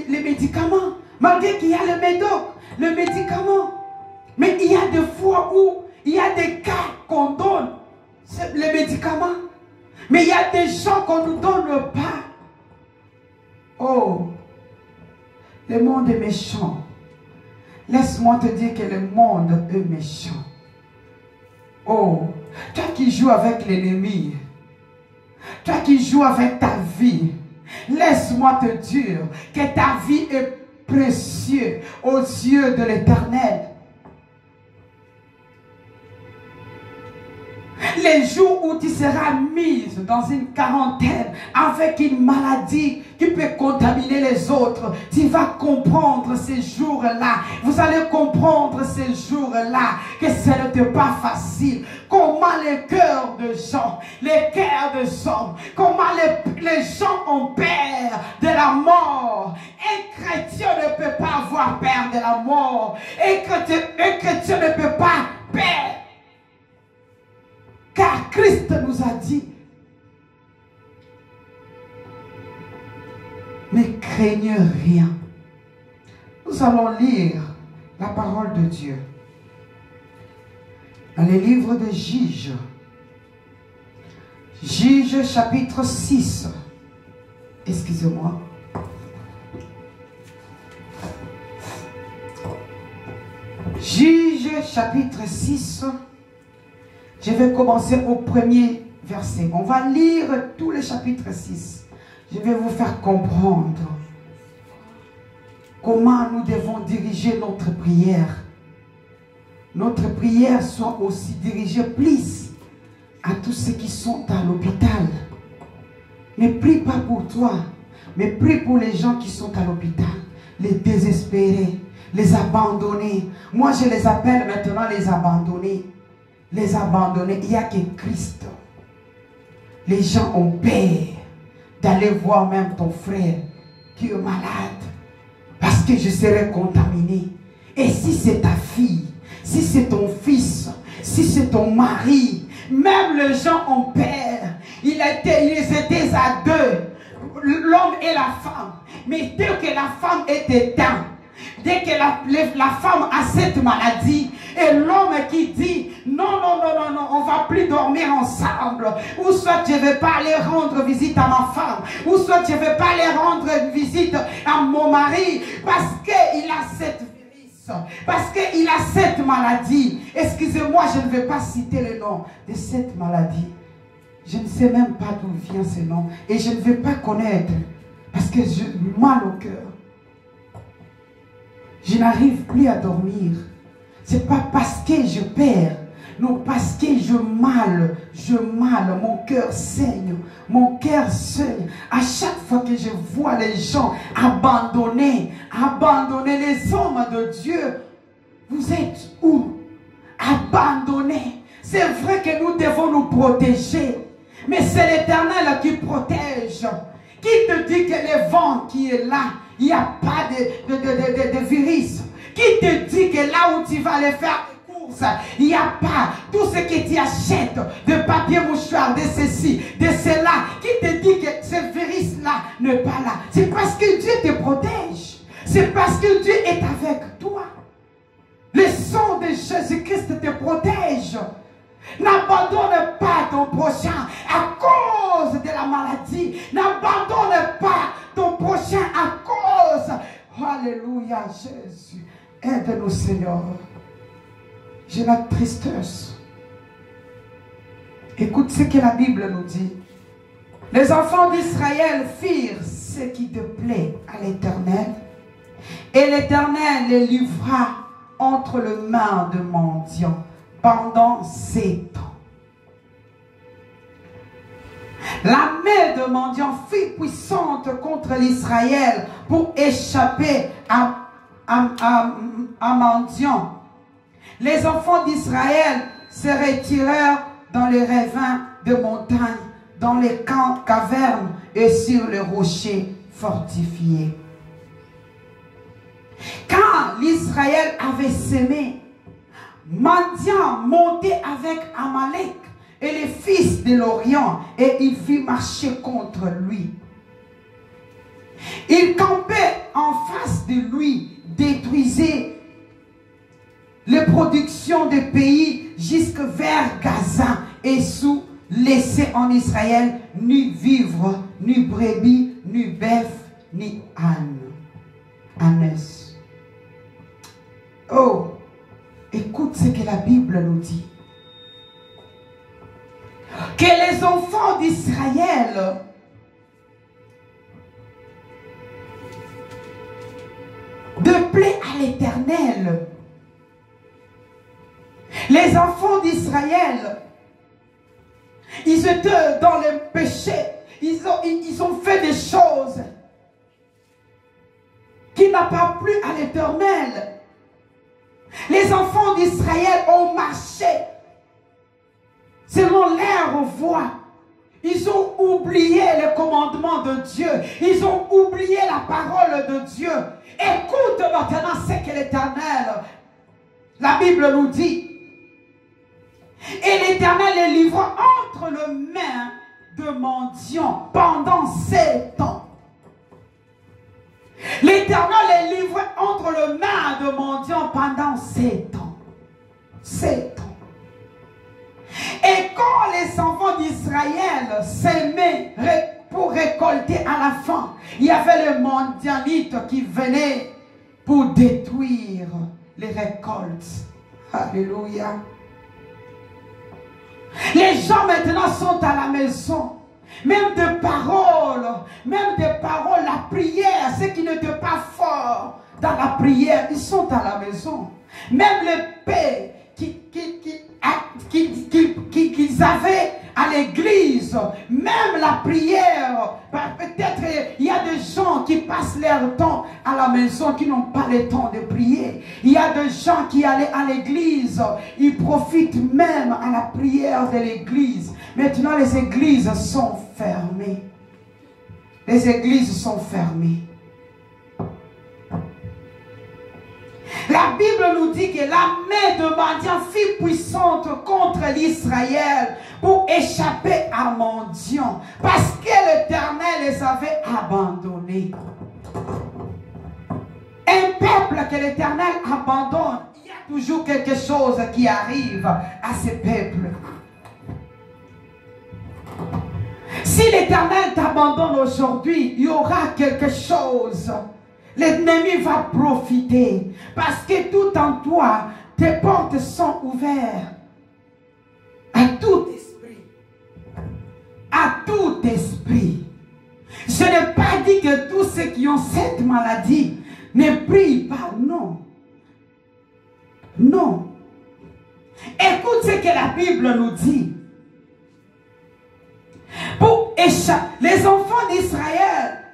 le médicament. Malgré qu'il y a le médoc, le médicament. Mais il y a des fois où il y a des cas qu'on donne les médicaments. Mais il y a des gens qu'on ne nous donne pas. Oh, le monde est méchant. Laisse-moi te dire que le monde est méchant. Oh, toi qui joues avec l'ennemi, toi qui joues avec ta vie, laisse-moi te dire que ta vie est précieuse aux yeux de l'Éternel. Les jours où tu seras mise dans une quarantaine avec une maladie qui peut contaminer les autres, tu vas comprendre ces jours-là. Vous allez comprendre ces jours-là que ce n'était pas facile. Comment les cœurs de gens, les cœurs de gens, comment les gens ont peur de la mort. Un chrétien ne peut pas avoir peur de la mort. Un chrétien ne peut pas peur. Car Christ nous a dit, ne craignez rien. Nous allons lire la parole de Dieu dans le livre de Juges. Juges chapitre 6. Excusez-moi. Juges chapitre 6. Je vais commencer au premier verset. On va lire tout le chapitre 6. Je vais vous faire comprendre comment nous devons diriger notre prière. Notre prière soit aussi dirigée plus à tous ceux qui sont à l'hôpital. Mais prie pas pour toi, mais prie pour les gens qui sont à l'hôpital, les désespérés, les abandonnés. Moi, je les appelle maintenant les abandonnés. Les abandonnés, il n'y a que Christ. Les gens ont peur d'aller voir même ton frère qui est malade parce que je serai contaminé. Et si c'est ta fille, si c'est ton fils, si c'est ton mari, même les gens ont peur. Ils étaient à deux, l'homme et la femme. Mais dès que la femme est éteinte, dès que la femme a cette maladie, et l'homme qui dit non, non, non, non, non, on ne va plus dormir ensemble, ou soit je ne vais pas aller rendre visite à ma femme, ou soit je ne vais pas aller rendre visite à mon mari, parce qu'il a cette virus, parce qu'il a cette maladie. Excusez-moi, je ne vais pas citer le nom de cette maladie. Je ne sais même pas d'où vient ce nom, et je ne vais pas connaître, parce que j'ai mal au cœur. Je n'arrive plus à dormir. Ce n'est pas parce que je perds. Non, parce que je mal, mon cœur saigne, mon cœur saigne. À chaque fois que je vois les gens abandonnés, les hommes de Dieu, vous êtes où? Abandonnés. C'est vrai que nous devons nous protéger, mais c'est l'Éternel qui protège. Qui te dit que le vent qui est là, il n'y a pas de virus? Qui te dit que là où tu vas aller faire des courses, il n'y a pas tout ce que tu achètes, de papier mouchoir, de ceci, de cela? Qui te dit que ce virus-là n'est pas là? C'est parce que Dieu te protège. C'est parce que Dieu est avec toi. Le sang de Jésus-Christ te protège. N'abandonne pas ton prochain à cause de la maladie. N'abandonne pas ton prochain à cause Alléluia, Jésus. Aide-nous, Seigneur. J'ai la tristesse. Écoute ce que la Bible nous dit. Les enfants d'Israël firent ce qui te plaît à l'Éternel, et l'Éternel les livra entre les mains de mendiants pendant 7 ans. La main de mendiants fut puissante contre l'Israël pour échapper à mendiants. Les enfants d'Israël se retirèrent dans les ravins de montagne, dans les camps, cavernes et sur les rochers fortifiés. Quand l'Israël avait semé, Madian montait avec Amalek et les fils de l'Orient, et il fit marcher contre lui. Il campait en face de lui, détruisait les productions des pays jusque vers Gaza, et sous laissait en Israël ni vivre, ni brebis, ni bœuf, ni ânes. Oh, écoute ce que la Bible nous dit. Que les enfants d'Israël déplaient à l'Éternel. Les enfants d'Israël, ils étaient dans le péché. Ils ont fait des choses qui n'ont pas plu à l'Éternel. Les enfants d'Israël ont marché selon leur voie. Ils ont oublié le commandement de Dieu. ils ont oublié la parole de Dieu. Écoute maintenant ce que l'Éternel, la Bible nous dit. Et l'Éternel les livra entre les mains de mendiants pendant 7 ans. L'Éternel les livra entre les mains de mendiants pendant 7 ans. 7 ans. Et quand les enfants d'Israël s'aimaient pour récolter à la fin, il y avait les mendianites qui venaient pour détruire les récoltes. Alléluia. Les gens maintenant sont à la maison. Même des paroles, la prière, ceux qui n'étaient pas forts dans la prière, ils sont à la maison. Même les paix qu'ils avaient à l'église, même la prière, peut-être il y a des gens qui passent leur temps à la maison qui n'ont pas le temps de prier. Il y a des gens qui allaient à l'église, ils profitent même à la prière de l'église. Maintenant les églises sont fermées. Les églises sont fermées. La Bible nous dit que la main de Madian fut puissante contre l'Israël pour échapper à Madian, parce que l'Éternel les avait abandonnés. Un peuple que l'Éternel abandonne, il y a toujours quelque chose qui arrive à ce peuple. Si l'Éternel t'abandonne aujourd'hui, il y aura quelque chose. L'ennemi va profiter parce que tout en toi, tes portes sont ouvertes à tout esprit. À tout esprit. Je n'ai pas dit que tous ceux qui ont cette maladie ne prient pas. Non. Non. Écoute ce que la Bible nous dit. Pour échapper, les enfants d'Israël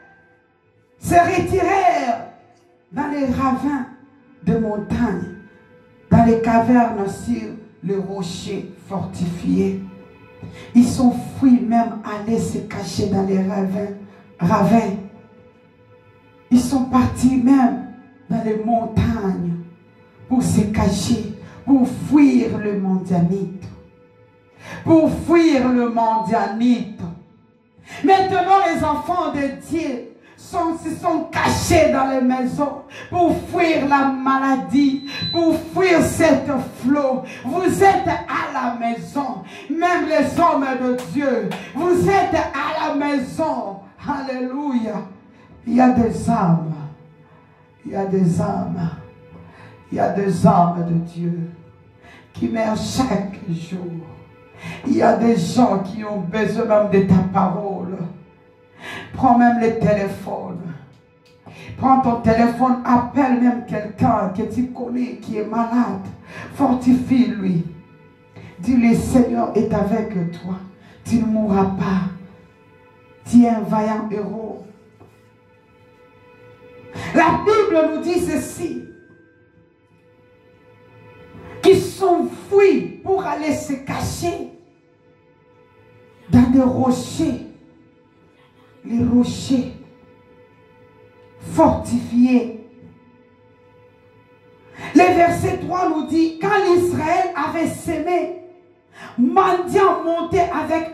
se retirèrent dans les ravins de montagne, dans les cavernes sur les rochers fortifiés. Ils sont fuis même aller se cacher dans les ravins. Ils sont partis même dans les montagnes pour se cacher, pour fuir le mondianite. Pour fuir le mondianite. Maintenant les enfants de Dieu se sont cachés dans les maisons pour fuir la maladie, pour fuir cette flot. Vous êtes à la maison, même les hommes de Dieu, vous êtes à la maison. Alléluia. Il y a des âmes, Il y a des âmes. Il y a des âmes de Dieu qui meurent chaque jour. Il y a des gens qui ont besoin même de ta parole. Prends même le téléphone. Prends ton téléphone, appelle même quelqu'un que tu connais qui est malade. Fortifie-lui. Dis-lui, Seigneur est avec toi. Tu ne mourras pas. Tu es un vaillant héros. La Bible nous dit ceci. Qui s'enfuient pour aller se cacher dans des rochers. Les rochers fortifiés. Le verset 3 nous dit, quand l'Israël avait sémé, Madian montait avec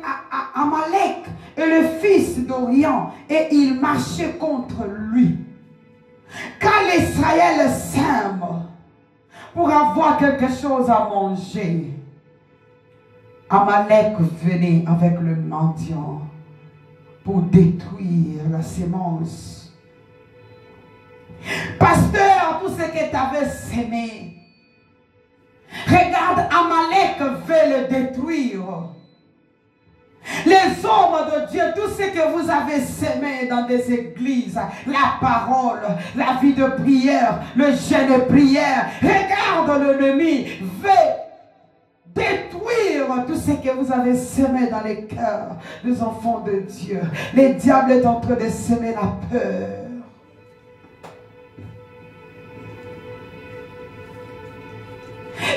Amalek et le fils d'Orient, et il marchait contre lui. Quand l'Israël sème pour avoir quelque chose à manger, Amalek venait avec le Madian pour détruire la sémence. Pasteur, tout ce que tu avais sémé, regarde, Amalek veut le détruire. Les hommes de Dieu, tout ce que vous avez sémé dans des églises, la parole, la vie de prière, le jeûne de prière, regarde, l'ennemi veut détruire tout ce que vous avez semé dans les cœurs des enfants de Dieu. Le diable est en train de semer la peur.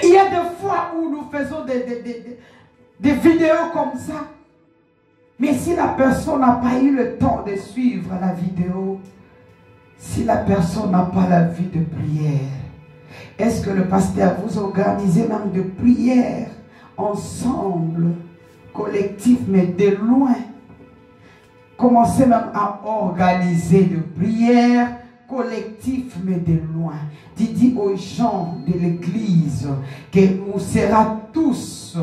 Il y a des fois où nous faisons des vidéos comme ça. Mais si la personne n'a pas eu le temps de suivre la vidéo, si la personne n'a pas la vie de prière, est-ce que le pasteur vous organisez même de prière ensemble, collectif, mais de loin? Commencez même à organiser de prière collectif, mais de loin. Dis aux gens de l'église que nous serons tous,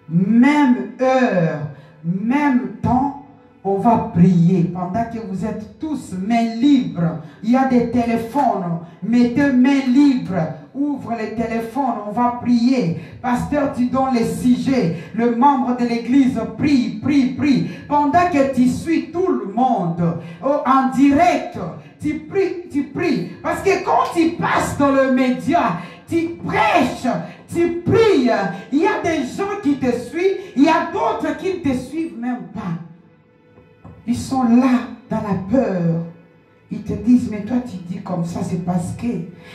même heure, même temps, on va prier pendant que vous êtes tous mains libres. Il y a des téléphones, mettez mains libres, ouvre les téléphones, on va prier. Pasteur, tu donnes les sujets, le membre de l'église prie, prie, prie. Pendant que tu suis tout le monde en direct, tu pries, tu pries. Parce que quand tu passes dans le média, tu prêches, tu pries. Il y a des gens qui te suivent, il y a d'autres qui ne te suivent même pas. Ils sont là dans la peur. Ils te disent, mais toi tu dis comme ça, c'est parce que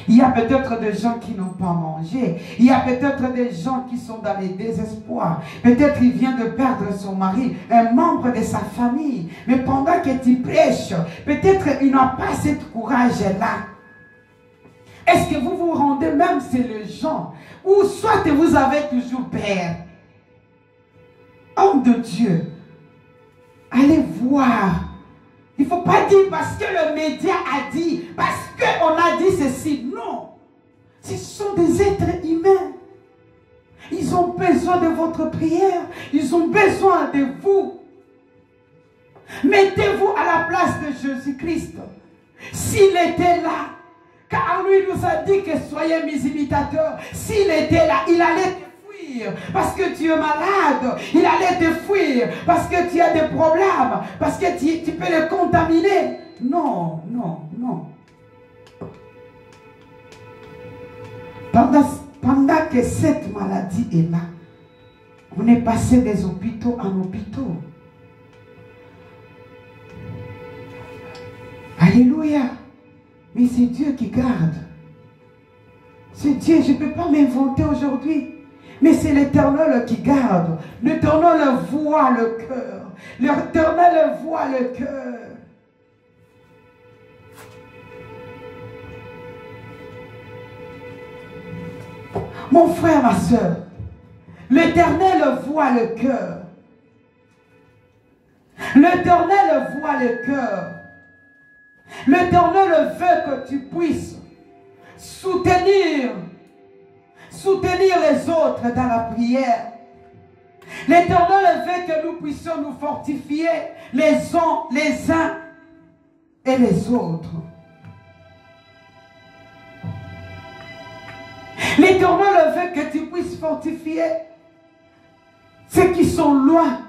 il y a peut-être des gens qui n'ont pas mangé. Il y a peut-être des gens qui sont dans les désespoirs. Peut-être il vient de perdre son mari, un membre de sa famille. Mais pendant que tu prêches, peut-être il n'a pas ce courage-là. Est-ce que vous vous rendez même c'est les gens, ou soit vous avez toujours peur? Homme de Dieu, allez voir. Il ne faut pas dire parce que le média a dit, parce qu'on a dit ceci. Non. Ce sont des êtres humains. Ils ont besoin de votre prière. Ils ont besoin de vous. Mettez-vous à la place de Jésus-Christ. S'il était là, car lui nous a dit que soyez mes imitateurs. S'il était là, il allait te fuir parce que tu es malade. Il allait te fuir parce que tu as des problèmes, parce que tu peux le contaminer. Non, non, non. Pendant que cette maladie est là, on est passé des hôpitaux en hôpitaux. Alléluia. Mais c'est Dieu qui garde. C'est Dieu, je ne peux pas m'inventer aujourd'hui. Mais c'est l'Éternel qui garde. L'Éternel voit le cœur. L'Éternel voit le cœur. Mon frère, ma soeur, l'Éternel voit le cœur. L'Éternel voit le cœur. L'Éternel veut que tu puisses soutenir les autres dans la prière. L'Éternel veut que nous puissions nous fortifier les uns et les autres. veut que tu puisses fortifier ceux qui sont loin.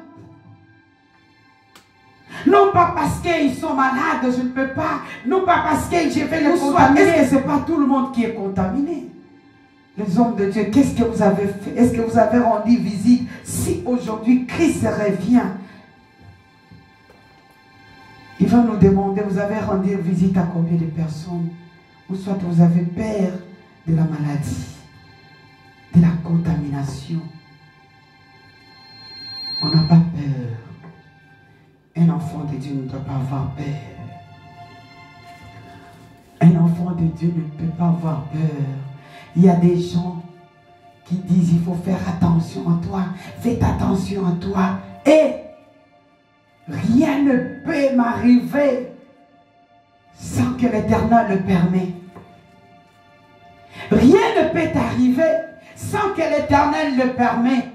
Non pas parce qu'ils sont malades, je ne peux pas. Non pas parce que je vais les contaminer. Est-ce que ce n'est pas tout le monde qui est contaminé? Les hommes de Dieu, qu'est-ce que vous avez fait? Est-ce que vous avez rendu visite? Si aujourd'hui Christ revient, il va nous demander, vous avez rendu visite à combien de personnes? Ou soit vous avez peur de la maladie, de la contamination. On n'a pas peur. Un enfant de Dieu ne doit pas avoir peur. Un enfant de Dieu ne peut pas avoir peur. Il y a des gens qui disent, il faut faire attention à toi. Faites attention à toi. Et rien ne peut m'arriver sans que l'Éternel le permette. Rien ne peut t'arriver sans que l'Éternel le permette.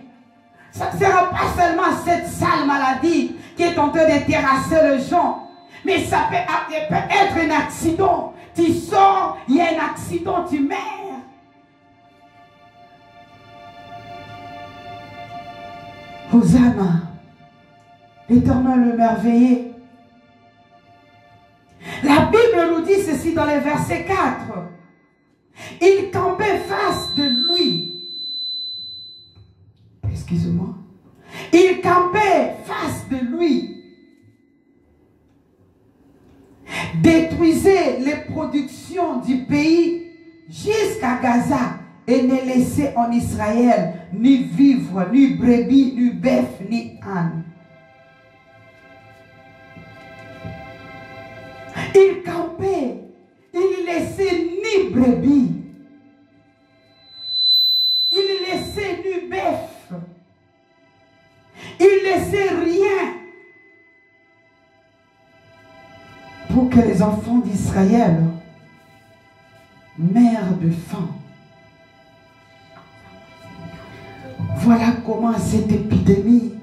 Ça ne sera pas seulement cette sale maladie qui est en train de terrasser les gens, mais ça peut être un accident. Tu sors, il y a un accident, tu meurs. Hosanna, l'Éternel le merveilleux. La Bible nous dit ceci dans le verset 4. Il campait face de lui. Excusez-moi. Il campait face de lui. Détruisait les productions du pays jusqu'à Gaza et ne laissait en Israël ni vivre, ni brebis, ni bœuf, ni âne. Il campait, il laissait ni brebis, il laissait ni bœuf, il laissait rien pour que les enfants d'Israël meurent de faim. Voilà comment cette épidémie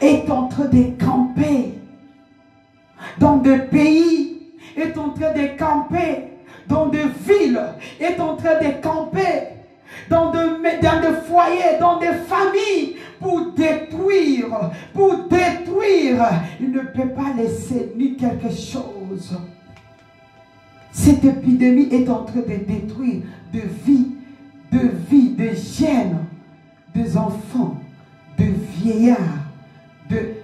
est en train de camper dans des pays, est en train de camper dans des villes, est en train de camper dans des foyers, dans des familles, pour détruire, pour détruire. Il ne peut pas laisser ni quelque chose. Cette épidémie est en train de détruire de vie, de jeunes, des enfants, de vieillards, des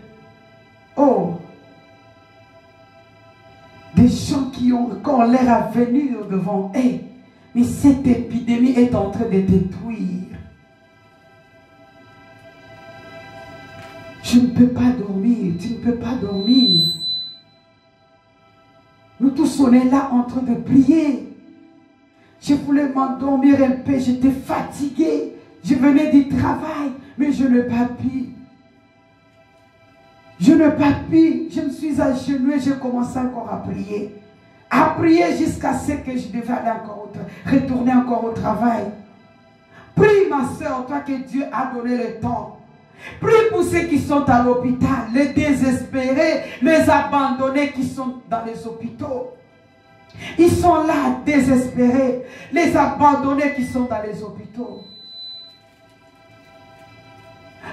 gens qui ont encore leur avenir devant eux. Mais cette épidémie est en train de détruire. Je ne peux pas dormir, tu ne peux pas dormir. Nous tous on est là en train de prier. Je voulais m'endormir un peu, j'étais fatigué. Je venais du travail, mais je n'ai pas pu. Je n'ai pas pu. Je me suis agenouillé, j'ai commencé encore à prier. À prier jusqu'à ce que je devais aller encore retourner encore au travail. Prie ma soeur, toi que Dieu a donné le temps. Prie pour ceux qui sont à l'hôpital, les désespérés, les abandonnés qui sont dans les hôpitaux. Ils sont là, désespérés. Les abandonnés qui sont dans les hôpitaux.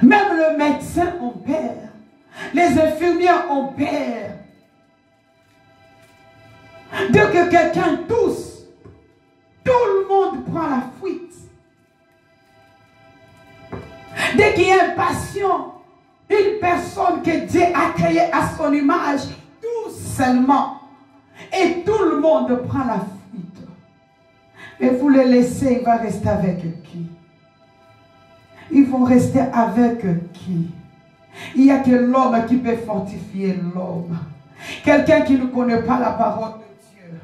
Même le médecin en perd. Les infirmiers en perd. Dès que quelqu'un tousse, tout le monde prend la fuite. Dès qu'il y a un patient, une personne que Dieu a créée à son image, tout seulement, et tout le monde prend la fuite. Mais vous le laissez, il va rester avec qui? Ils vont rester avec qui? Il n'y a que l'homme qui peut fortifier l'homme. Quelqu'un qui ne connaît pas la parole de Dieu.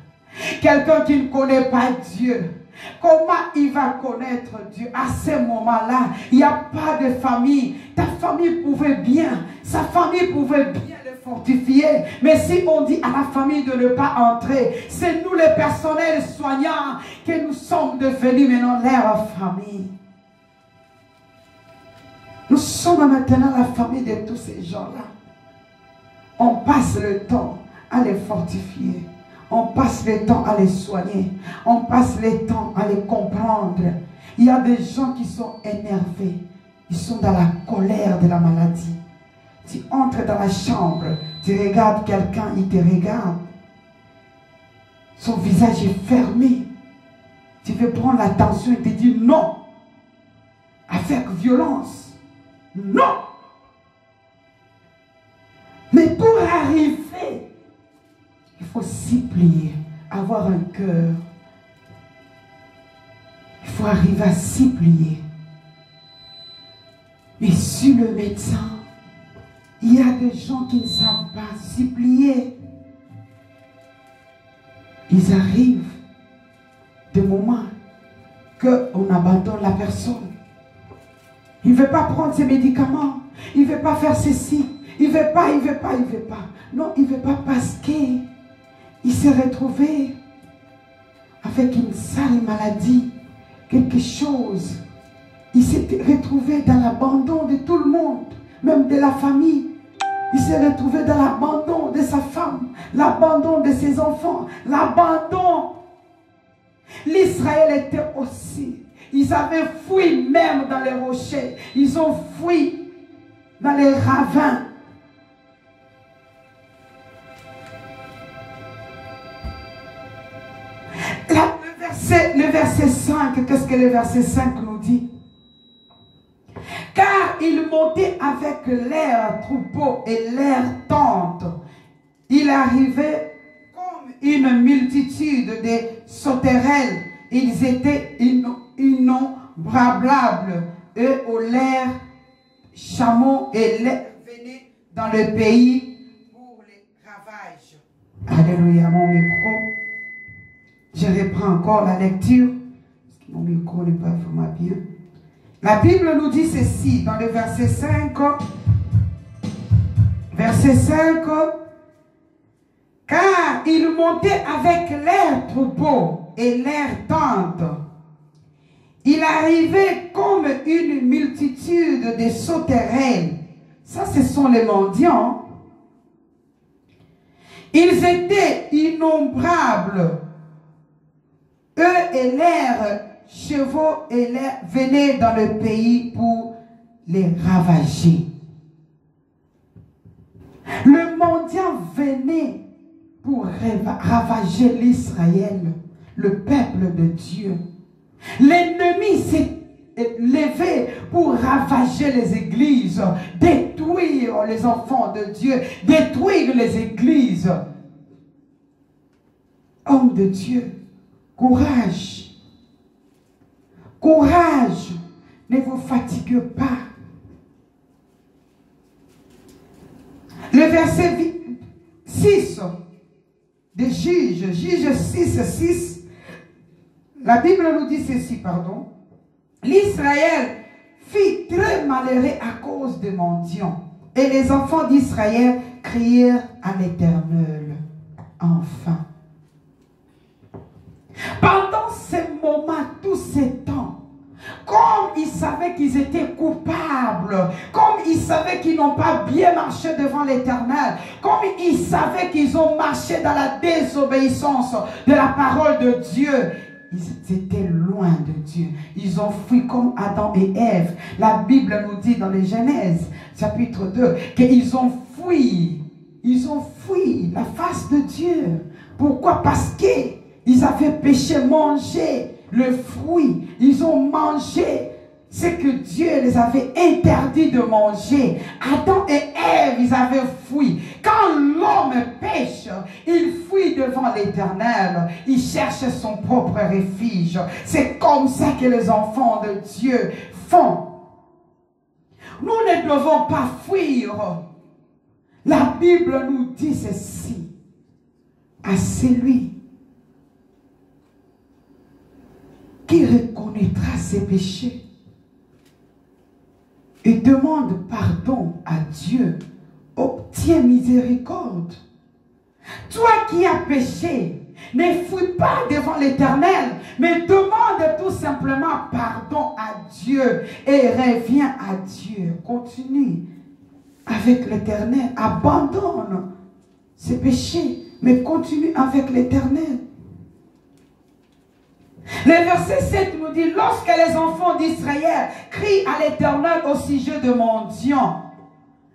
Quelqu'un qui ne connaît pas Dieu. Comment il va connaître Dieu? À ce moment-là, il n'y a pas de famille. Ta famille pouvait bien. Sa famille pouvait bien le fortifier. Mais si on dit à la famille de ne pas entrer, c'est nous les personnels soignants que nous sommes devenus maintenant leur famille. Nous sommes maintenant la famille de tous ces gens-là. On passe le temps à les fortifier. On passe le temps à les soigner. On passe le temps à les comprendre. Il y a des gens qui sont énervés. Ils sont dans la colère de la maladie. Tu entres dans la chambre, tu regardes quelqu'un, il te regarde. Son visage est fermé. Tu veux prendre l'attention et te dire non. Avec violence. Non. Mais pour arriver, il faut supplier, avoir un cœur. Il faut arriver à supplier. Mais sur le médecin, il y a des gens qui ne savent pas supplier. Ils arrivent des moments qu'on abandonne la personne. Il ne veut pas prendre ses médicaments. Il ne veut pas faire ceci. Il ne veut pas, il ne veut pas, il ne veut pas. Non, il ne veut pas parce qu'il s'est retrouvé avec une sale maladie. Quelque chose. Il s'est retrouvé dans l'abandon de tout le monde, même de la famille. Il s'est retrouvé dans l'abandon de sa femme, l'abandon de ses enfants, l'abandon. L'Israël était aussi. Ils avaient fui même dans les rochers. Ils ont fui dans les ravins. Le verset 5, qu'est-ce que le verset 5 nous dit? Car il montait avec leur troupeau et leur tente. Il arrivait comme une multitude de sauterelles. Ils étaient innombrables. Eux, au l'air, chameaux et l'air venaient dans le pays pour les ravages. Alléluia, mon micro. Je reprends encore la lecture. Parce que mon micro n'est pas vraiment bien. La Bible nous dit ceci dans le verset 5. Verset 5. Car ils montaient avec leurs troupeaux et leurs tentes. Il arrivait comme une multitude de sauterelles. Ça, ce sont les mendiants. Ils étaient innombrables. Eux et leurs chevaux et venaient dans le pays pour les ravager. Le mendiant venait pour ravager l'Israël, le peuple de Dieu. L'ennemi s'est levé pour ravager les églises, détruire les enfants de Dieu, détruire les églises. Homme de Dieu, courage. Courage. Ne vous fatiguez pas. Le verset 6 de Juge 6, la Bible nous dit ceci, pardon. L'Israël fit très malheureux à cause des mendiants. Et les enfants d'Israël crièrent à l'Éternel. Enfin. Pendant ces moments, tous ces temps, comme ils savaient qu'ils étaient coupables, comme ils savaient qu'ils n'ont pas bien marché devant l'Éternel, comme ils savaient qu'ils ont marché dans la désobéissance de la parole de Dieu, ils étaient loin de Dieu. Ils ont fui comme Adam et Ève. La Bible nous dit dans les Genèse, chapitre 2, qu'ils ont fui. Ils ont fui la face de Dieu. Pourquoi? Parce qu'ils avaient péché, mangé le fruit. Ils ont mangé ce que Dieu les avait interdit de manger. Adam et Ève, ils avaient fui. Quand l'homme pêche, il fuit devant l'Éternel. Il cherche son propre refuge. C'est comme ça que les enfants de Dieu font. Nous ne devons pas fuir. La Bible nous dit ceci. À celui qui reconnaîtra ses péchés et demande pardon à Dieu, obtient miséricorde. Toi qui as péché, ne fuis pas devant l'Éternel, mais demande tout simplement pardon à Dieu et reviens à Dieu. Continue avec l'Éternel, abandonne ses péchés, mais continue avec l'Éternel. Le Le verset 7 nous dit, lorsque les enfants d'Israël crient à l'Éternel au sujet de Midian,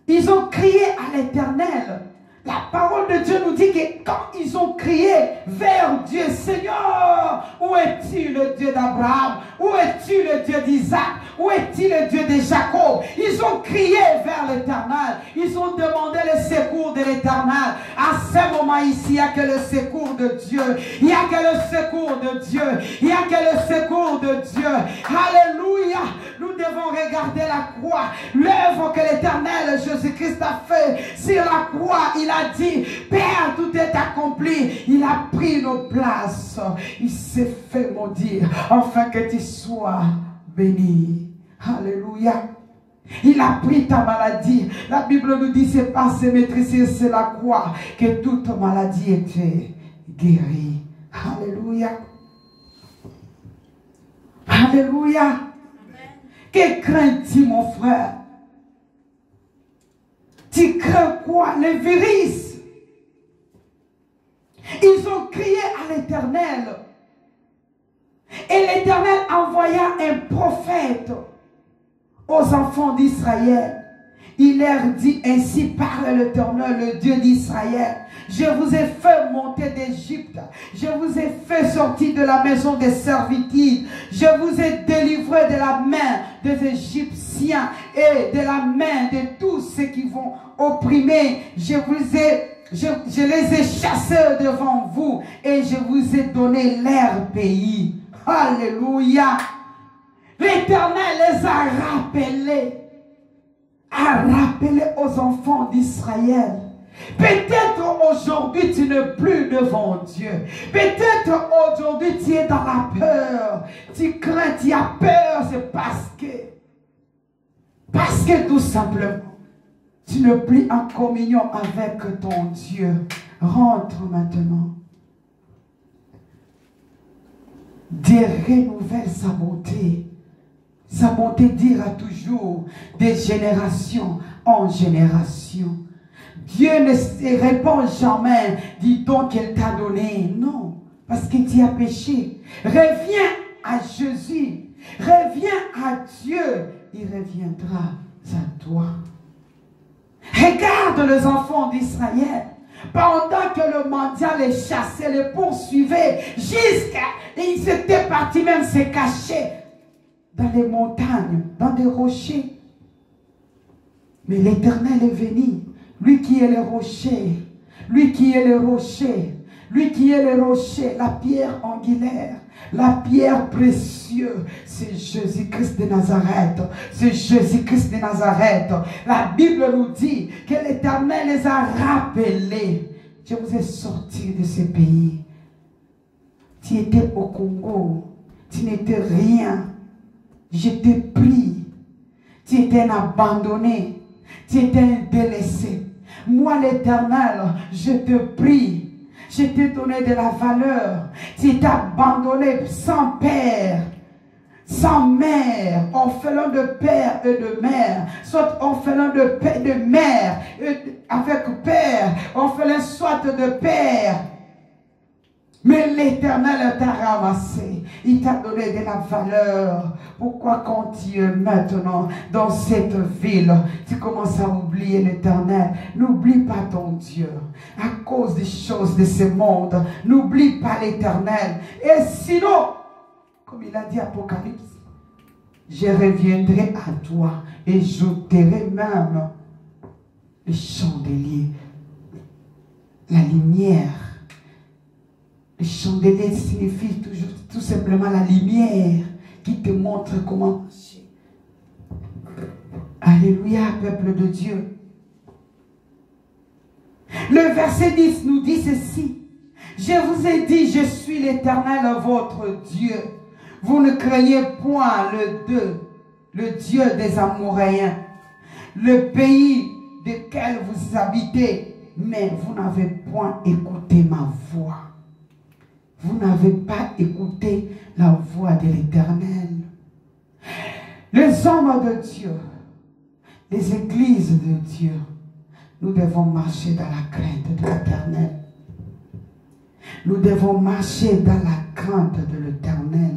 ils ont crié à l'Éternel. La parole de Dieu nous dit que quand ils ont crié vers Dieu, Seigneur, où es-tu le Dieu d'Abraham? Où es-tu le Dieu d'Isaac? Où est-il le Dieu de Jacob? Ils ont crié vers l'Éternel. Ils ont demandé le secours de l'Éternel. À ce moment ici, il n'y a que le secours de Dieu. Il n'y a que le secours de Dieu. Il n'y a que le secours de Dieu. Alléluia. Nous devons regarder la croix. L'œuvre que l'Éternel Jésus-Christ a fait sur la croix. Il a dit, Père, tout est accompli. Il a pris nos places. Il s'est fait maudire afin que tu sois béni. Alléluia. Il a pris ta maladie. La Bible nous dit, c'est par ses maîtrises, c'est la croix que toute maladie était guérie. Alléluia. Alléluia. Que crains-tu, mon frère? Tu crains quoi? Le virus. Ils ont crié à l'Éternel. Et l'Éternel envoya un prophète aux enfants d'Israël. Il leur dit, ainsi parle l'Éternel, le Dieu d'Israël. Je vous ai fait monter d'Égypte. Je vous ai fait sortir de la maison des servitudes. Je vous ai délivré de la main des Égyptiens et de la main de tous ceux qui vont opprimer. Je les ai chassés devant vous et je vous ai donné leur pays. Alléluia. L'Éternel les a rappelés aux enfants d'Israël. Peut-être aujourd'hui tu n'es plus devant Dieu. Peut-être aujourd'hui tu es dans la peur. Tu crains, tu as peur. C'est parce que tout simplement tu n'es plus en communion avec ton Dieu. Rentre maintenant. Dieu renouvelle sa bonté. Sa bonté dira toujours de génération en génération. Dieu ne se répand jamais du don qu'il t'a donné. Non, parce que tu as péché. Reviens à Jésus. Reviens à Dieu. Il reviendra à toi. Regarde les enfants d'Israël. Pendant que le mendiant les chassait, les poursuivait, jusqu'à... Ils étaient partis même se cacher dans les montagnes, dans des rochers. Mais l'Éternel est venu. Lui qui est le rocher, lui qui est le rocher, lui qui est le rocher, la pierre angulaire, la pierre précieuse, c'est Jésus-Christ de Nazareth. C'est Jésus-Christ de Nazareth. La Bible nous dit que l'Éternel les a rappelés. Je vous ai sortis de ce pays. Tu étais au Congo, tu n'étais rien. Je t'ai pris. Tu étais un abandonné, tu étais un délaissé. Moi, l'Éternel, je te prie. Je t'ai donné de la valeur. Tu étais abandonné sans père, sans mère, orphelin de père et de mère, soit orphelin de père, de mère, avec père, orphelin soit de père. Mais l'Éternel t'a ramassé. Il t'a donné de la valeur. Pourquoi quand tu es maintenant dans cette ville, tu commences à oublier l'Éternel? N'oublie pas ton Dieu. À cause des choses de ce monde, n'oublie pas l'Éternel. Et sinon, comme il a dit Apocalypse, je reviendrai à toi et j'ôterai même le chandelier, la lumière. Le chandelier signifie toujours, tout simplement la lumière qui te montre comment marcher. Alléluia, peuple de Dieu. Le verset 10 nous dit ceci. Je vous ai dit, je suis l'Éternel, votre Dieu. Vous ne craignez point le Dieu des Amoréens, le pays duquel vous habitez, mais vous n'avez point écouté ma voix. Vous n'avez pas écouté la voix de l'Éternel. Les hommes de Dieu, les églises de Dieu, nous devons marcher dans la crainte de l'Éternel. Nous devons marcher dans la crainte crainte de l'Éternel.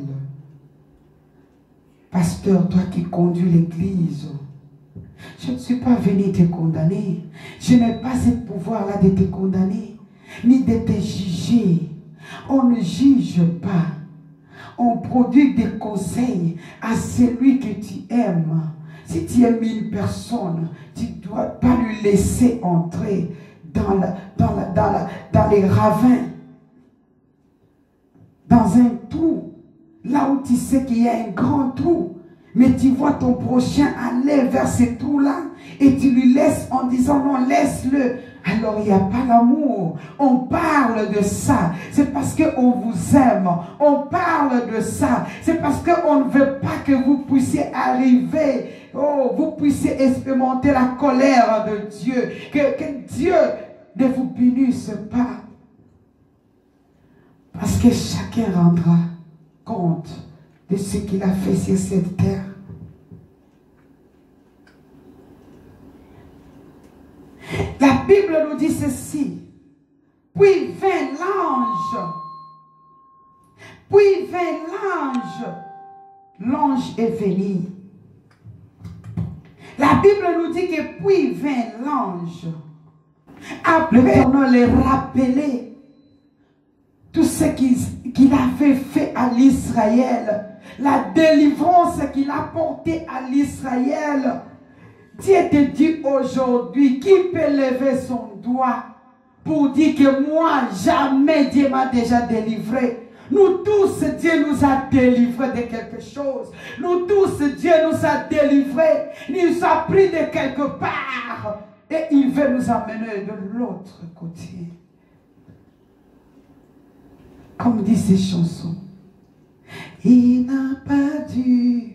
Pasteur, toi qui conduis l'Église, je ne suis pas venu te condamner. Je n'ai pas ce pouvoir-là de te condamner, ni de te juger. On ne juge pas. On produit des conseils à celui que tu aimes. Si tu aimes une personne, tu ne dois pas lui laisser entrer dans les ravins, dans un trou, là où tu sais qu'il y a un grand trou, mais tu vois ton prochain aller vers ce trou-là et tu lui laisses en disant non, laisse-le. Alors il n'y a pas l'amour. On parle de ça. C'est parce qu'on vous aime. On parle de ça. C'est parce qu'on ne veut pas que vous puissiez arriver. Oh, vous puissiez expérimenter la colère de Dieu. Que Dieu ne vous bénisse pas. Parce que chacun rendra compte de ce qu'il a fait sur cette terre. La Bible nous dit ceci. Puis vint l'ange. Puis vint l'ange. L'ange est venu. La Bible nous dit que puis vint l'ange. Après, on les rappeler tout ce qu'il avait fait à l'Israël. La délivrance qu'il a portée à l'Israël. Dieu te dit aujourd'hui, qui peut lever son doigt pour dire que moi, jamais Dieu m'a déjà délivré. Nous tous, Dieu nous a délivrés de quelque chose. Nous tous, Dieu nous a délivrés. Il nous a pris de quelque part. Et il veut nous amener de l'autre côté. Comme dit ces chansons. Il n'a pas dû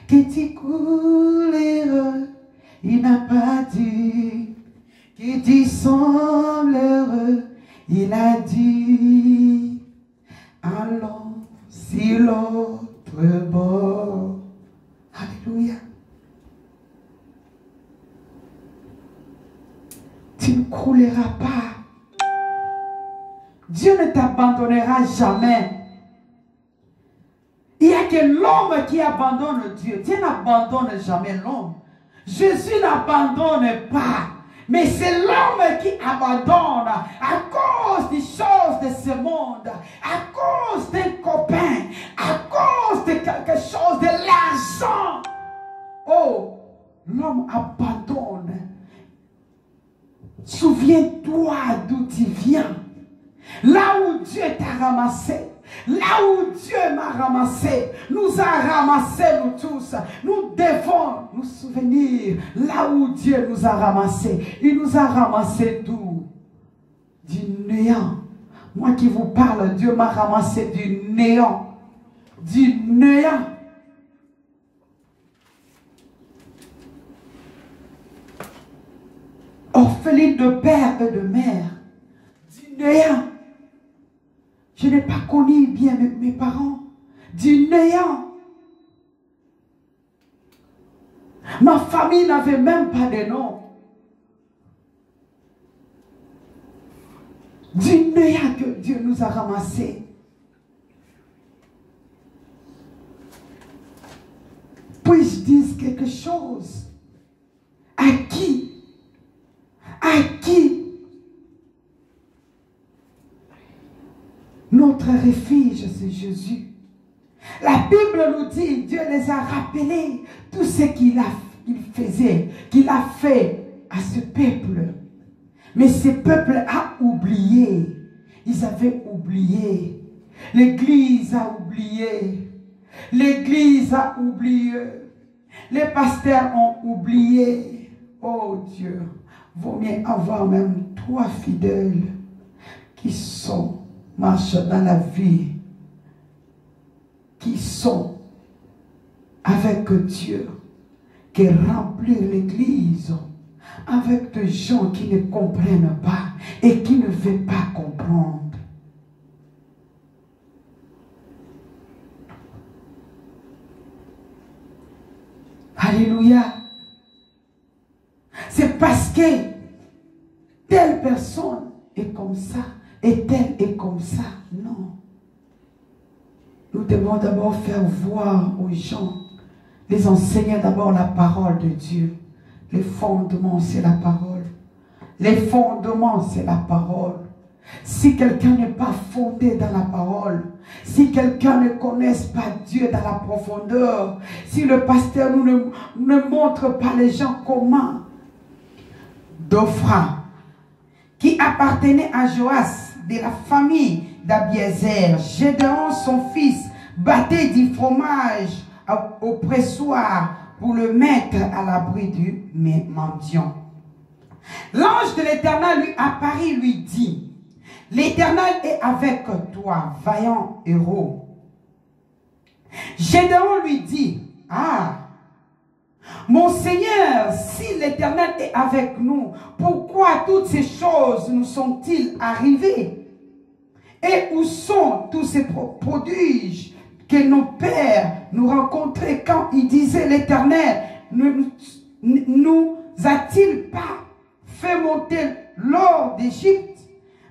que tu couleras, il n'a pas dit que tu sembleras, il a dit allons sur l'autre bord. Alléluia. Tu ne couleras pas. Dieu ne t'abandonnera jamais. Il n'y a que l'homme qui abandonne Dieu. Dieu n'abandonne jamais l'homme. Jésus n'abandonne pas. Mais c'est l'homme qui abandonne à cause des choses de ce monde, à cause d'un copain, à cause de quelque chose, de l'argent. Oh, l'homme abandonne. Souviens-toi d'où tu viens. Là où Dieu t'a ramassé. Là où Dieu m'a ramassé, nous a ramassés nous tous. Nous devons nous souvenir là où Dieu nous a ramassés. Il nous a ramassés d'où? Du néant. Moi qui vous parle, Dieu m'a ramassé du néant. Du néant. Orpheline de père et de mère. Du néant. Je n'ai pas connu bien mes parents. Du néant. Ma famille n'avait même pas de nom. Du néant que Dieu nous a ramassés. Puis-je dire quelque chose? À qui? À qui? Notre refuge, c'est Jésus. La Bible nous dit, Dieu les a rappelés tout ce qu'il faisait, qu'il a fait à ce peuple. Mais ce peuple a oublié. Ils avaient oublié. L'Église a oublié. L'Église a oublié. Les pasteurs ont oublié. Oh Dieu, vaut mieux avoir même 3 fidèles qui marchent dans la vie, qui sont avec Dieu, que remplir l'Église avec des gens qui ne comprennent pas et qui ne veulent pas comprendre. Alléluia. C'est parce que telle personne est comme ça et telle est comme ça. Non. nous devons d'abord faire voir aux gens, les enseigner d'abord la parole de Dieu. Les fondements, c'est la parole. Les fondements, c'est la parole. Si quelqu'un n'est pas fondé dans la parole, si quelqu'un ne connaît pas Dieu dans la profondeur, si le pasteur ne montre pas les gens comment, d'Ophra, qui appartenait à Joas, de la famille d'Abiézer, Gédéon, son fils, battait du fromage au pressoir pour le mettre à l'abri du mendiant. L'ange de l'Éternel lui apparut, lui dit, l'Éternel est avec toi, vaillant héros. Gédéon lui dit, ah, mon Seigneur, si l'Éternel est avec nous, pourquoi toutes ces choses nous sont-ils arrivées? Et où sont tous ces prodiges que nos pères nous rencontraient quand ils disaient l'Éternel nous a-t-il pas fait monter l'or d'Égypte?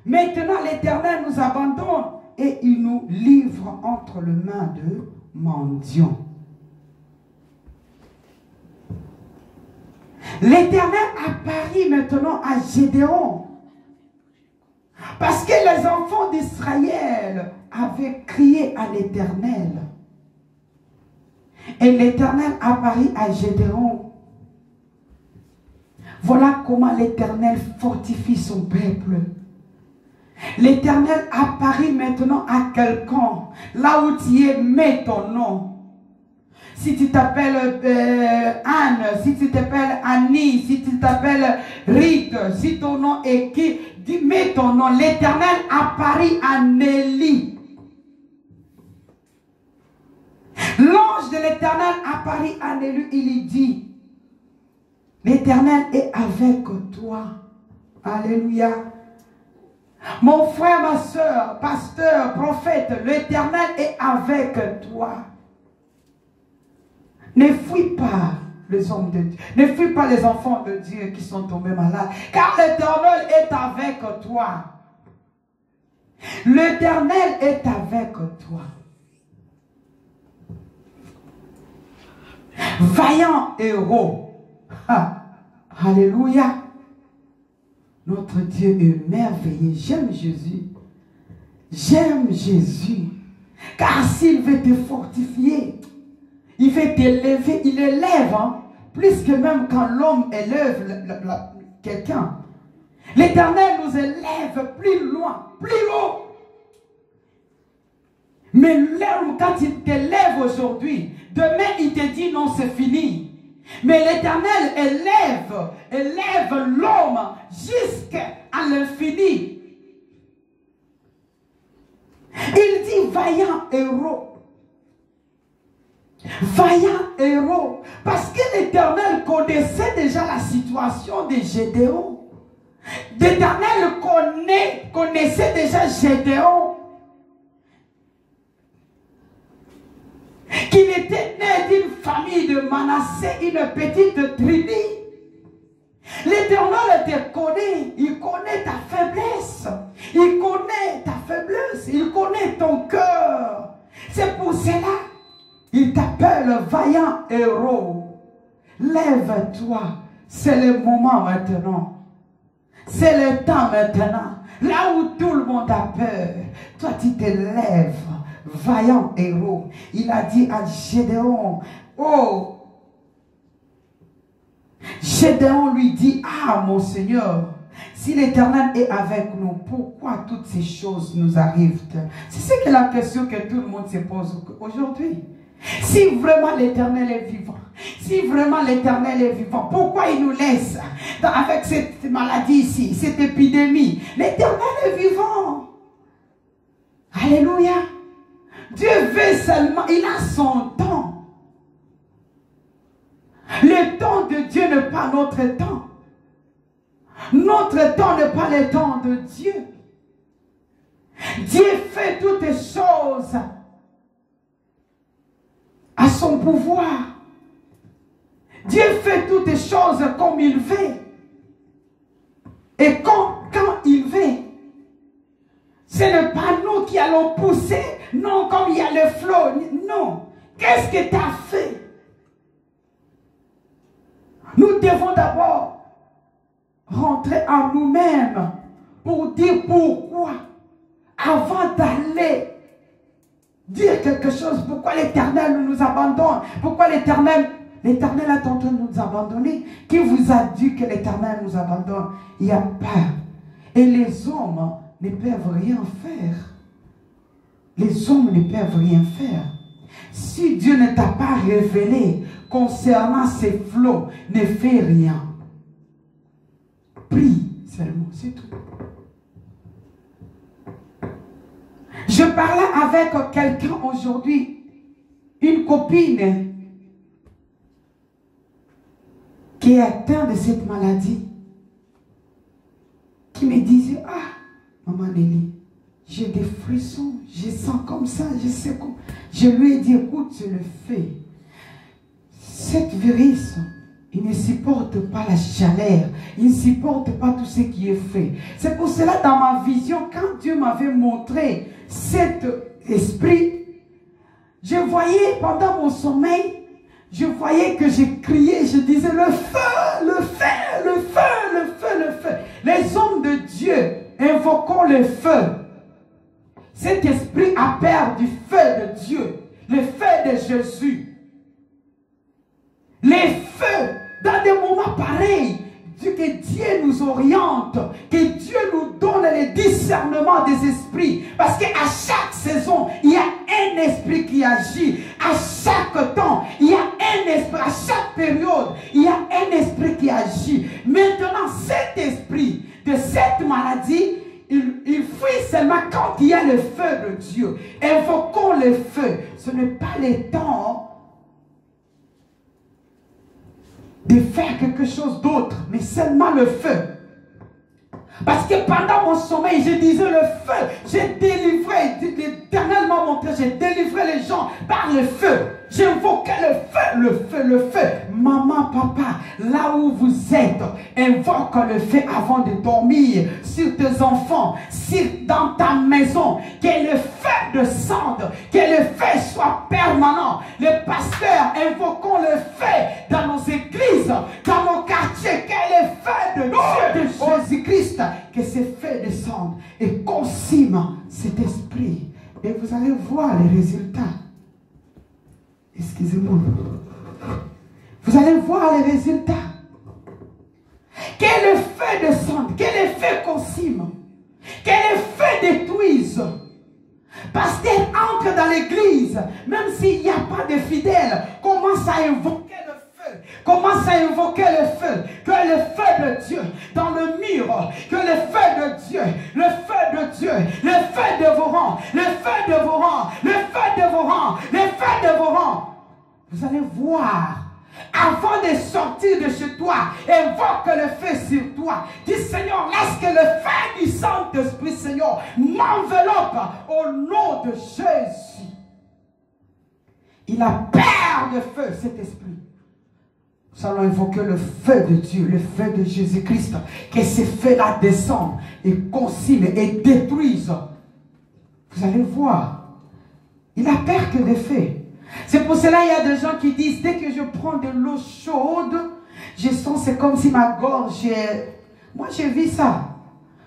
Maintenant l'Éternel nous abandonne et il nous livre entre les mains de mendiants. L'Éternel apparut maintenant à Gédéon. Parce que les enfants d'Israël avaient crié à l'Éternel. Et l'Éternel apparut à Gédéon. Voilà comment l'Éternel fortifie son peuple. L'Éternel apparut maintenant à quelqu'un. Là où tu es, mets ton nom. Si tu t'appelles Anne, si tu t'appelles Annie, si tu t'appelles Rite, si ton nom est qui, dis, mets ton nom. L'Éternel apparut à Nélie. L'ange de l'Éternel apparut à Nélie, il lui dit, l'Éternel est avec toi. Alléluia. Mon frère, ma soeur, pasteur, prophète, l'Éternel est avec toi. Ne fuis pas les hommes de Dieu. Ne fuis pas les enfants de Dieu qui sont tombés malades. Car l'Éternel est avec toi. L'Éternel est avec toi. Vaillant héros. Ah, alléluia. Notre Dieu est merveilleux. J'aime Jésus. J'aime Jésus. Car s'il veut te fortifier, il veut t'élever, il élève, hein, plus que même quand l'homme élève quelqu'un. L'Éternel nous élève plus loin, plus haut. Mais l'homme, quand il t'élève aujourd'hui, demain il te dit non, c'est fini. Mais l'Éternel élève l'homme jusqu'à l'infini. Il dit vaillant héros. Vaillant héros. Parce que l'Éternel connaissait déjà la situation de Gédéon. L'Éternel connaissait déjà Gédéon. Qu'il était né d'une famille de Manassé, une petite tribu. L'Éternel te connaît, il connaît ta faiblesse, il connaît ta faiblesse, il connaît ton cœur. C'est pour cela il t'appelle vaillant héros. Lève-toi, c'est le moment maintenant. C'est le temps maintenant. Là où tout le monde a peur, toi tu te lèves, vaillant héros. Il a dit à Gédéon, oh, Gédéon lui dit, ah mon Seigneur, si l'Éternel est avec nous, pourquoi toutes ces choses nous arrivent? C'est la question que tout le monde se pose aujourd'hui. Si vraiment l'Éternel est vivant, si vraiment l'Éternel est vivant, pourquoi il nous laisse avec cette maladie ici, cette épidémie? L'Éternel est vivant. Alléluia. Dieu veut seulement, il a son temps. Le temps de Dieu n'est pas notre temps. Notre temps n'est pas le temps de Dieu. Dieu fait toutes choses à son pouvoir. Dieu fait toutes choses comme il veut. Et quand il veut. Ce n'est pas nous qui allons pousser, non comme il y a le flot, non. Qu'est-ce que tu as fait? Nous devons d'abord rentrer en nous-mêmes pour dire pourquoi, avant d'aller dire quelque chose, pourquoi l'Éternel nous abandonne, pourquoi l'Éternel est en train de nous abandonner. Qui vous a dit que l'Éternel nous abandonne? Il y a peur. Et les hommes ne peuvent rien faire. Les hommes ne peuvent rien faire. Si Dieu ne t'a pas révélé concernant ces flots, ne fais rien. Prie seulement, c'est tout. Je parlais avec quelqu'un aujourd'hui, une copine qui est atteinte de cette maladie, qui me disait, ah, maman Nelly, j'ai des frissons, je sens comme ça, je sais comme... Je lui ai dit, écoute, je le fais. Cette virus, il ne supporte pas la chaleur, il ne supporte pas tout ce qui est fait. C'est pour cela, dans ma vision, quand Dieu m'avait montré cet esprit, je voyais pendant mon sommeil, je voyais que je criais, je disais le feu, le feu, le feu, le feu, le feu. Les hommes de Dieu invoquons le feu. Cet esprit a peur du feu de Dieu, le feu de Jésus. Les feux, dans des moments pareils, que Dieu nous oriente, que Dieu nous donne le discernement des esprits. Parce qu'à chaque saison, il y a un esprit qui agit. À chaque temps, il y a un esprit. À chaque période, il y a un esprit qui agit. Maintenant, cet esprit de cette maladie, il fuit seulement quand il y a le feu de Dieu. Invoquons le feu. Ce n'est pas le temps de faire quelque chose d'autre, mais seulement le feu. Parce que pendant mon sommeil, je disais le feu. J'ai délivré, l'Éternel m'a montré, j'ai délivré les gens par le feu. J'invoquais le feu, le feu, le feu. Maman, papa, là où vous êtes, invoque le feu avant de dormir sur tes enfants, dans ta maison. Que le feu descende, que le feu soit permanent. Les pasteurs, invoquons le feu dans nos églises, dans nos quartiers. Que le feu de Dieu, de Jésus-Christ, que ce feu descende et consume cet esprit. Et vous allez voir les résultats. Excusez-moi. Vous allez voir les résultats. Que le feu descende, que le feu consume, que le feu détruise. Pasteur entre dans l'église, même s'il n'y a pas de fidèles, commence à invoquer le feu. Commence à invoquer le feu. Que le feu de Dieu dans le mur, que le feu de Dieu, le feu de Dieu, le feu dévorant, le feu dévorant, le feu dévorant, le feu dévorant. Vous allez voir, avant de sortir de chez toi, invoque le feu sur toi. Dis Seigneur, laisse que le feu du Saint-Esprit, Seigneur, m'enveloppe au nom de Jésus. Il a peur de feu, cet esprit. Nous allons invoquer le feu de Dieu, le feu de Jésus-Christ. Que ce feu-là descende et consume et détruise. Vous allez voir. Il a peur que le feu. C'est pour cela qu'il y a des gens qui disent, dès que je prends de l'eau chaude, je sens c'est comme si ma gorge est... Moi j'ai vu ça.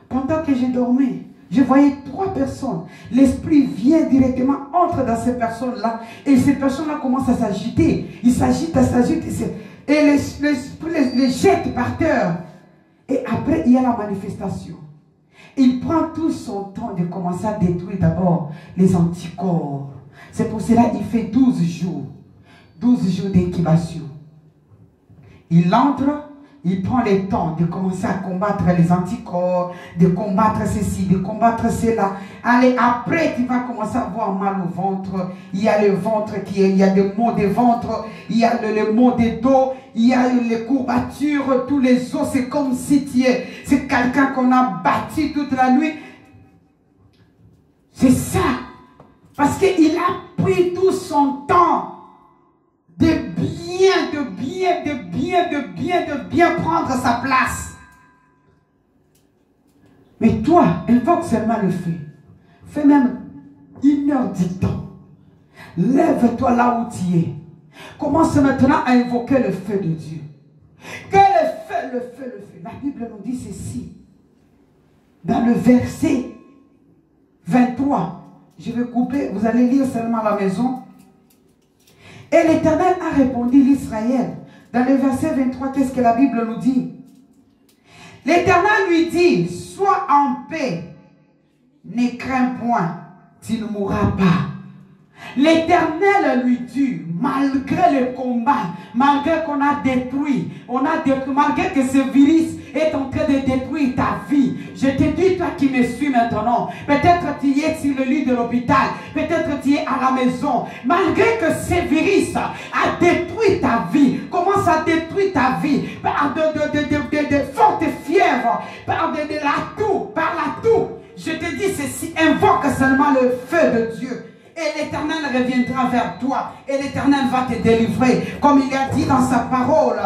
Pendant que je dormais, je voyais 3 personnes. L'esprit vient directement, entre dans ces personnes-là. Et ces personnes-là commencent à s'agiter. Ils s'agitent, et l'esprit les jette par terre. Et après, il y a la manifestation. Il prend tout son temps de commencer à détruire d'abord les anticorps. C'est pour cela qu'il fait 12 jours. 12 jours d'incubation. Il entre, il prend le temps de commencer à combattre les anticorps, de combattre ceci, de combattre cela. Allez, après, tu vas commencer à avoir mal au ventre. Il y a le ventre il y a des maux de ventre, il y a le maux de dos, il y a les courbatures, tous les os. C'est comme si c'est quelqu'un qu'on a battu toute la nuit. C'est ça. Parce qu'il a pris tout son temps de bien prendre sa place. Mais toi, invoque seulement le feu. Fais même 1 heure du temps. Lève-toi là où tu es. Commence maintenant à invoquer le feu de Dieu. Que le feu, le feu, le feu. La Bible nous dit ceci. Dans le verset 23. Je vais couper, vous allez lire seulement à la maison. Et l'Éternel a répondu l'Israël. Dans le verset 23, qu'est-ce que la Bible nous dit? L'Éternel lui dit, sois en paix, ne crains point, tu ne mourras pas. L'Éternel lui dit, malgré le combat, malgré qu'on a détruit, malgré que ce virus est en train de détruire ta vie, je te dis, toi qui me suis maintenant, peut-être tu es sur le lit de l'hôpital, peut-être tu es à la maison, malgré que ce virus a détruit ta vie, commence à détruire ta vie, par de fortes fièvres, par la toux, je te dis ceci, invoque seulement le feu de Dieu. Et l'Éternel reviendra vers toi. Et l'Éternel va te délivrer. Comme il a dit dans sa parole.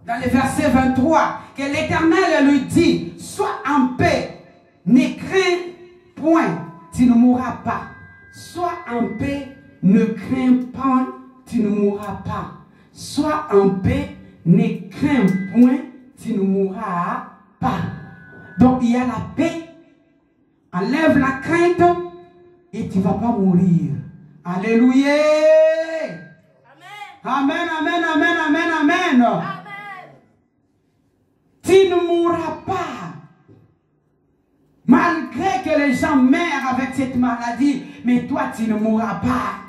Dans le verset 23. Que l'Éternel lui dit. Sois en paix. Ne crains point. Tu ne mourras pas. Sois en paix. Ne crains point. Tu ne mourras pas. Sois en paix. Ne crains point. Tu ne mourras pas. Donc il y a la paix. Enlève la crainte. Et tu ne vas pas mourir. Alléluia. Amen, amen, amen, amen, amen. Amen. Tu ne mourras pas. Malgré que les gens meurent avec cette maladie, mais toi tu ne mourras pas.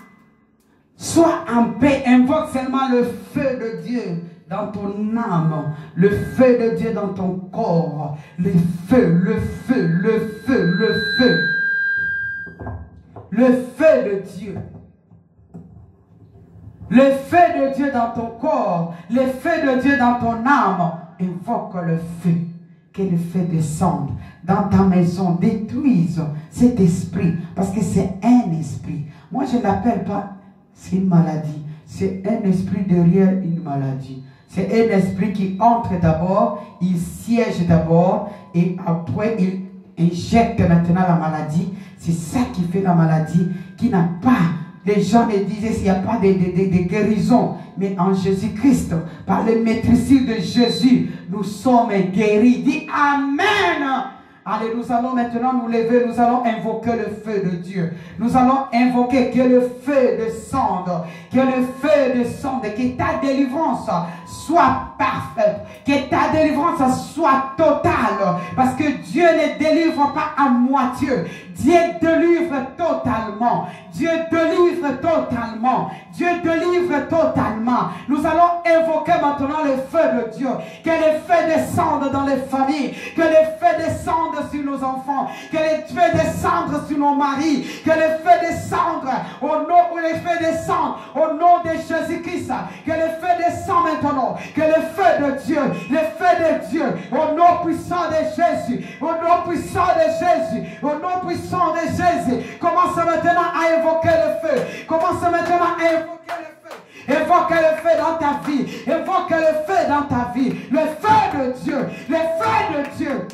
Sois en paix, invoque seulement le feu de Dieu dans ton âme, le feu de Dieu dans ton corps, le feu, le feu, le feu, le feu. Le feu de Dieu. Le feu de Dieu dans ton corps. Le feu de Dieu dans ton âme. Invoque le feu. Que le feu descende dans ta maison. Détruise cet esprit. Parce que c'est un esprit. Moi, je ne l'appelle pas, c'est une maladie. C'est un esprit derrière une maladie. C'est un esprit qui entre d'abord, il siège d'abord et après il injecte maintenant la maladie. C'est ça qui fait la maladie, qui n'a pas, les gens me disaient s'il n'y a pas de guérison, mais en Jésus-Christ, par le maîtrise de Jésus, nous sommes guéris. Dis Amen. Allez, nous allons maintenant nous lever, nous allons invoquer le feu de Dieu. Nous allons invoquer que le feu descende, que le feu descende, que ta délivrance soit parfaite, que ta délivrance soit totale, parce que Dieu ne délivre pas à moitié. Dieu délivre totalement. Dieu délivre totalement. Dieu délivre totalement. Nous allons invoquer maintenant le feu de Dieu. Que le feu descende dans les familles. Que le feu descende sur nos enfants. Que le feu descende sur nos maris. Que le feu descende au nom, le feu descende au nom de Jésus-Christ. Que le feu descende maintenant. Que le feu de Dieu, le feu de Dieu, au nom puissant de Jésus, au nom puissant de Jésus, au nom puissant de Jésus. Commence maintenant à invoquer le feu. Commence maintenant à invoquer le feu. Évoque le feu dans ta vie. Évoque le feu dans ta vie. Le feu de Dieu. Le feu de Dieu.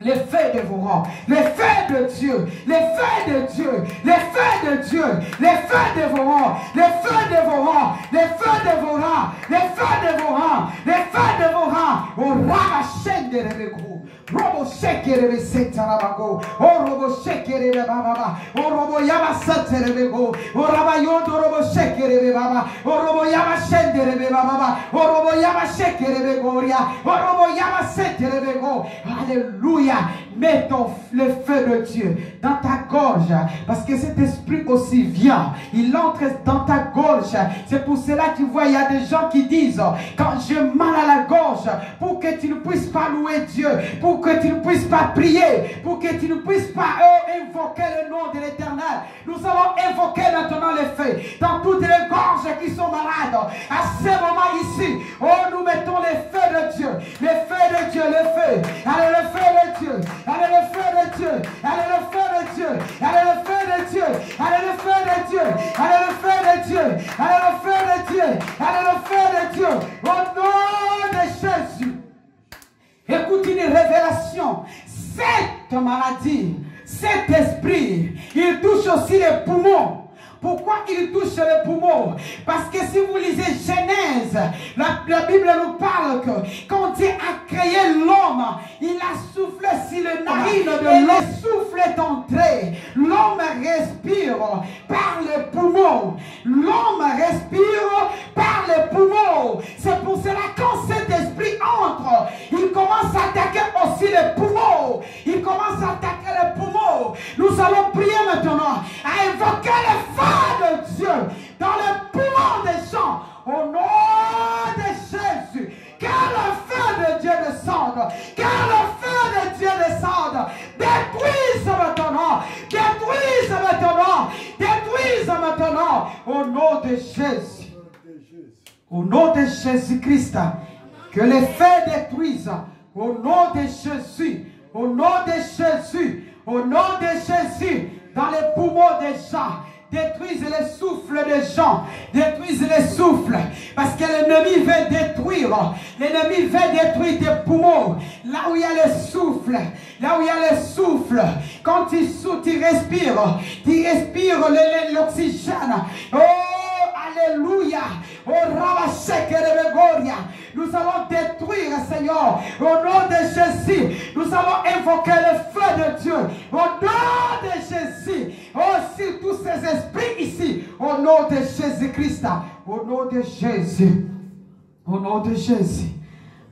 Les feux dévorants, les feux de Dieu, les feux de Dieu, les feux de Dieu, les feux dévorants, les feux dévorants, les feux dévorants, les feux dévorants, les feux dévorants. Oh, Rabachène de Rebego, Robo Shekere Setarabago, oh, Robo Shekere Baba, oh, Robo Yamasate Rebego, oh, Rabayondo Robo Shekere Baba, oh, Robo Yamashende Rebe Baba, oh, Robo Yamashekere Begoria, oh, Robo Yamasete Rebego. Alléluia. Mets le feu de Dieu dans ta gorge, parce que cet esprit aussi vient, il entre dans ta gorge. C'est pour cela que tu vois, il y a des gens qui disent, quand j'ai mal à la gorge, pour que tu ne puisses pas louer Dieu, pour que tu ne puisses pas prier, pour que tu ne puisses pas invoquer le nom de l'Éternel. Nous allons invoquer maintenant le feu dans toutes les gorges qui sont malades. À ce moment ici, oh, nous mettons le feu de Dieu, le feu de Dieu, le feu. Allez, le feu de Dieu. Allez, le feu de Dieu. Allez, le feu de Dieu. Allez, le feu de Dieu. Allez, le feu de Dieu. Allez, le feu de Dieu. Allez, le feu de Dieu. Allez, le feu de Dieu. Au nom de Jésus. Écoute une révélation. Cette maladie, cet esprit Saint-Esprit, il touche aussi les poumons. Pourquoi il touche les poumons? Parce que si vous lisez Genèse, la Bible nous parle que quand Dieu a créé l'homme, il a soufflé sur le narine de l'homme. Le souffle est entré. L'homme respire par les poumons. L'homme respire par les poumons. C'est pour cela que quand cet esprit entre, il commence à attaquer aussi les poumons. Il commence à attaquer les poumons. Nous allons prier maintenant à évoquer le feu de Dieu dans les poumons des gens au nom de Jésus. Que le feu de Dieu descende, que le feu de Dieu descende, détruise maintenant, détruise maintenant, détruise maintenant au nom de Jésus. Au nom de Jésus-Christ, que les feux détruisent au nom de Jésus, au nom de Jésus, au nom de Jésus, dans les poumons des gens. Détruisent les souffles des gens. Détruisent les souffles. Parce que l'ennemi veut détruire. L'ennemi veut détruire tes poumons. Là où il y a le souffle. Là où il y a le souffle. Quand tu souffles, tu respires l'oxygène. Oh, alléluia. Oh, Rabasheke Rebegoria. Nous allons détruire, Seigneur. Au nom de Jésus. Nous allons invoquer le feu de Dieu. Au nom de Jésus. Aussi tous ces esprits ici. Au nom de Jésus-Christ. Au nom de Jésus. Au nom de Jésus.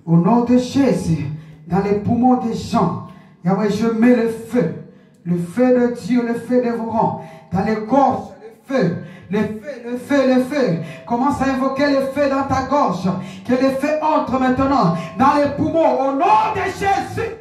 Au nom de Jésus. Dans les poumons des gens. Yahweh, je mets le feu. Le feu de Dieu, le feu dévorant. Dans les gorges, le feu. Le feu, le feu, le feu. Commence à invoquer le feu dans ta gorge. Que le feu entre maintenant dans les poumons. Au nom de Jésus.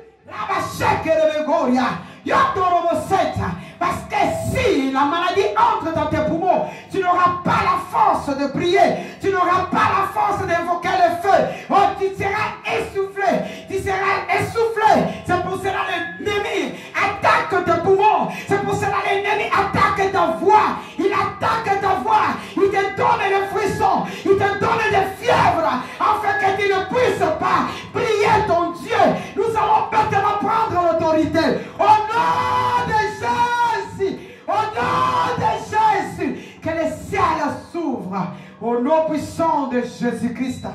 Parce que si la maladie entre dans tes poumons, tu n'auras pas la force de prier. Tu n'auras pas la force d'invoquer le feu. Oh, tu seras essoufflé. Tu seras essoufflé. C'est pour cela que l'ennemi attaque tes poumons. C'est pour cela que l'ennemi attaque ta voix. Il attaque ta voix. Il te donne des frissons. Il te donne des fièvres. Afin que tu ne puisses pas prier ton Dieu. Nous allons maintenant prendre l'autorité. Au nom de Jésus. Au nom de Jésus. Que les ciels s'ouvrent. Au nom puissant de Jésus-Christ.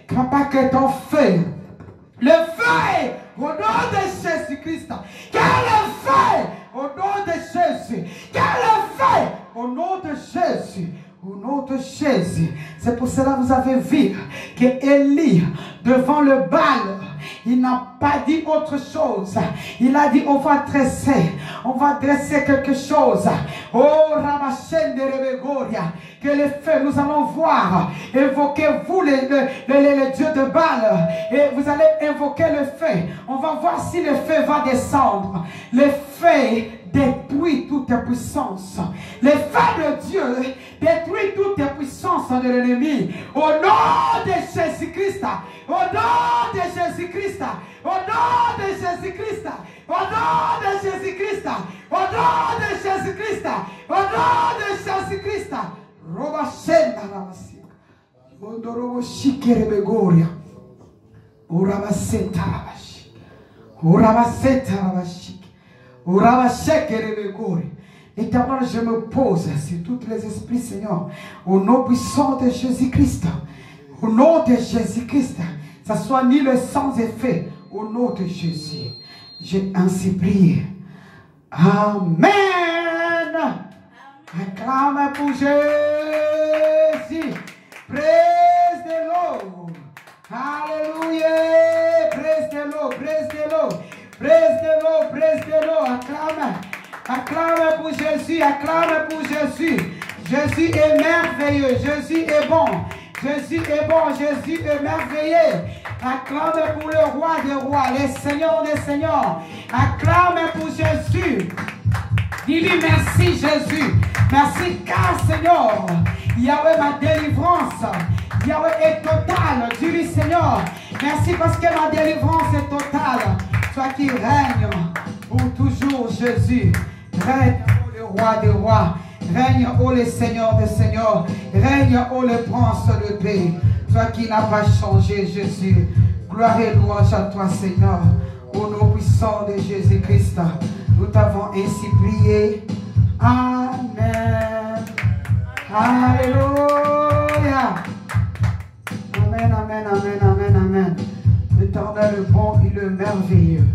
Papa, que ton feu. Le feu. Au nom de Jésus-Christ. Que le feu. Au nom de Jésus. Que le feu. Au nom de Jésus. Au nom de Jésus. C'est pour cela que vous avez vu que Élie, devant le Baal, il n'a pas dit autre chose. Il a dit, on va dresser quelque chose. Oh, Ramachène de Rebegoria. Que le feu, nous allons voir. Évoquez-vous le Dieu de Baal. Et vous allez invoquer le feu. On va voir si le feu va descendre. Le feu détruit toute puissance. Le feu de Dieu détruit toute puissance de l'ennemi. Au nom de Jésus-Christ. Au nom de Jésus-Christ. Au nom de Jésus-Christ. Au nom de Jésus-Christ. Au nom de Jésus-Christ. Au nom de Jésus-Christ. Robashenda Ramasik. Ondorobo Shikere Begoria. Urabaseta Rabashi. Urabaseta Rabashi. Éternel, je me pose sur tous les esprits, Seigneur, au nom puissant de Jésus-Christ. Au nom de Jésus-Christ, ça soit ni le sans effet. Au nom de Jésus, j'ai ainsi prié. Amen. Acclame pour Jésus. Praise the Lord. Alléluia. Praise the Lord. Praise the Lord. Praise the Lord, praise the Lord. Acclame, acclame pour Jésus, acclame pour Jésus. Jésus est merveilleux, Jésus est bon. Jésus est bon, Jésus est merveilleux. Acclame pour le roi des rois, le Seigneur des seigneurs. Acclame pour Jésus. Dis-lui merci Jésus. Merci car Seigneur, Yahweh ma délivrance. Yahweh est total. Dis-lui Seigneur, merci parce que ma délivrance est totale. Toi qui règne pour toujours, Jésus. Règne, ô le roi des rois. Règne, ô le Seigneur des seigneurs. Règne, ô le prince de paix. Toi qui n'as pas changé, Jésus. Gloire et louange à toi, Seigneur. Au nom puissant de Jésus-Christ. Nous t'avons ainsi prié. Amen. Alléluia. Amen, amen, amen, amen, amen. L'Éternel est bon, il est merveilleux.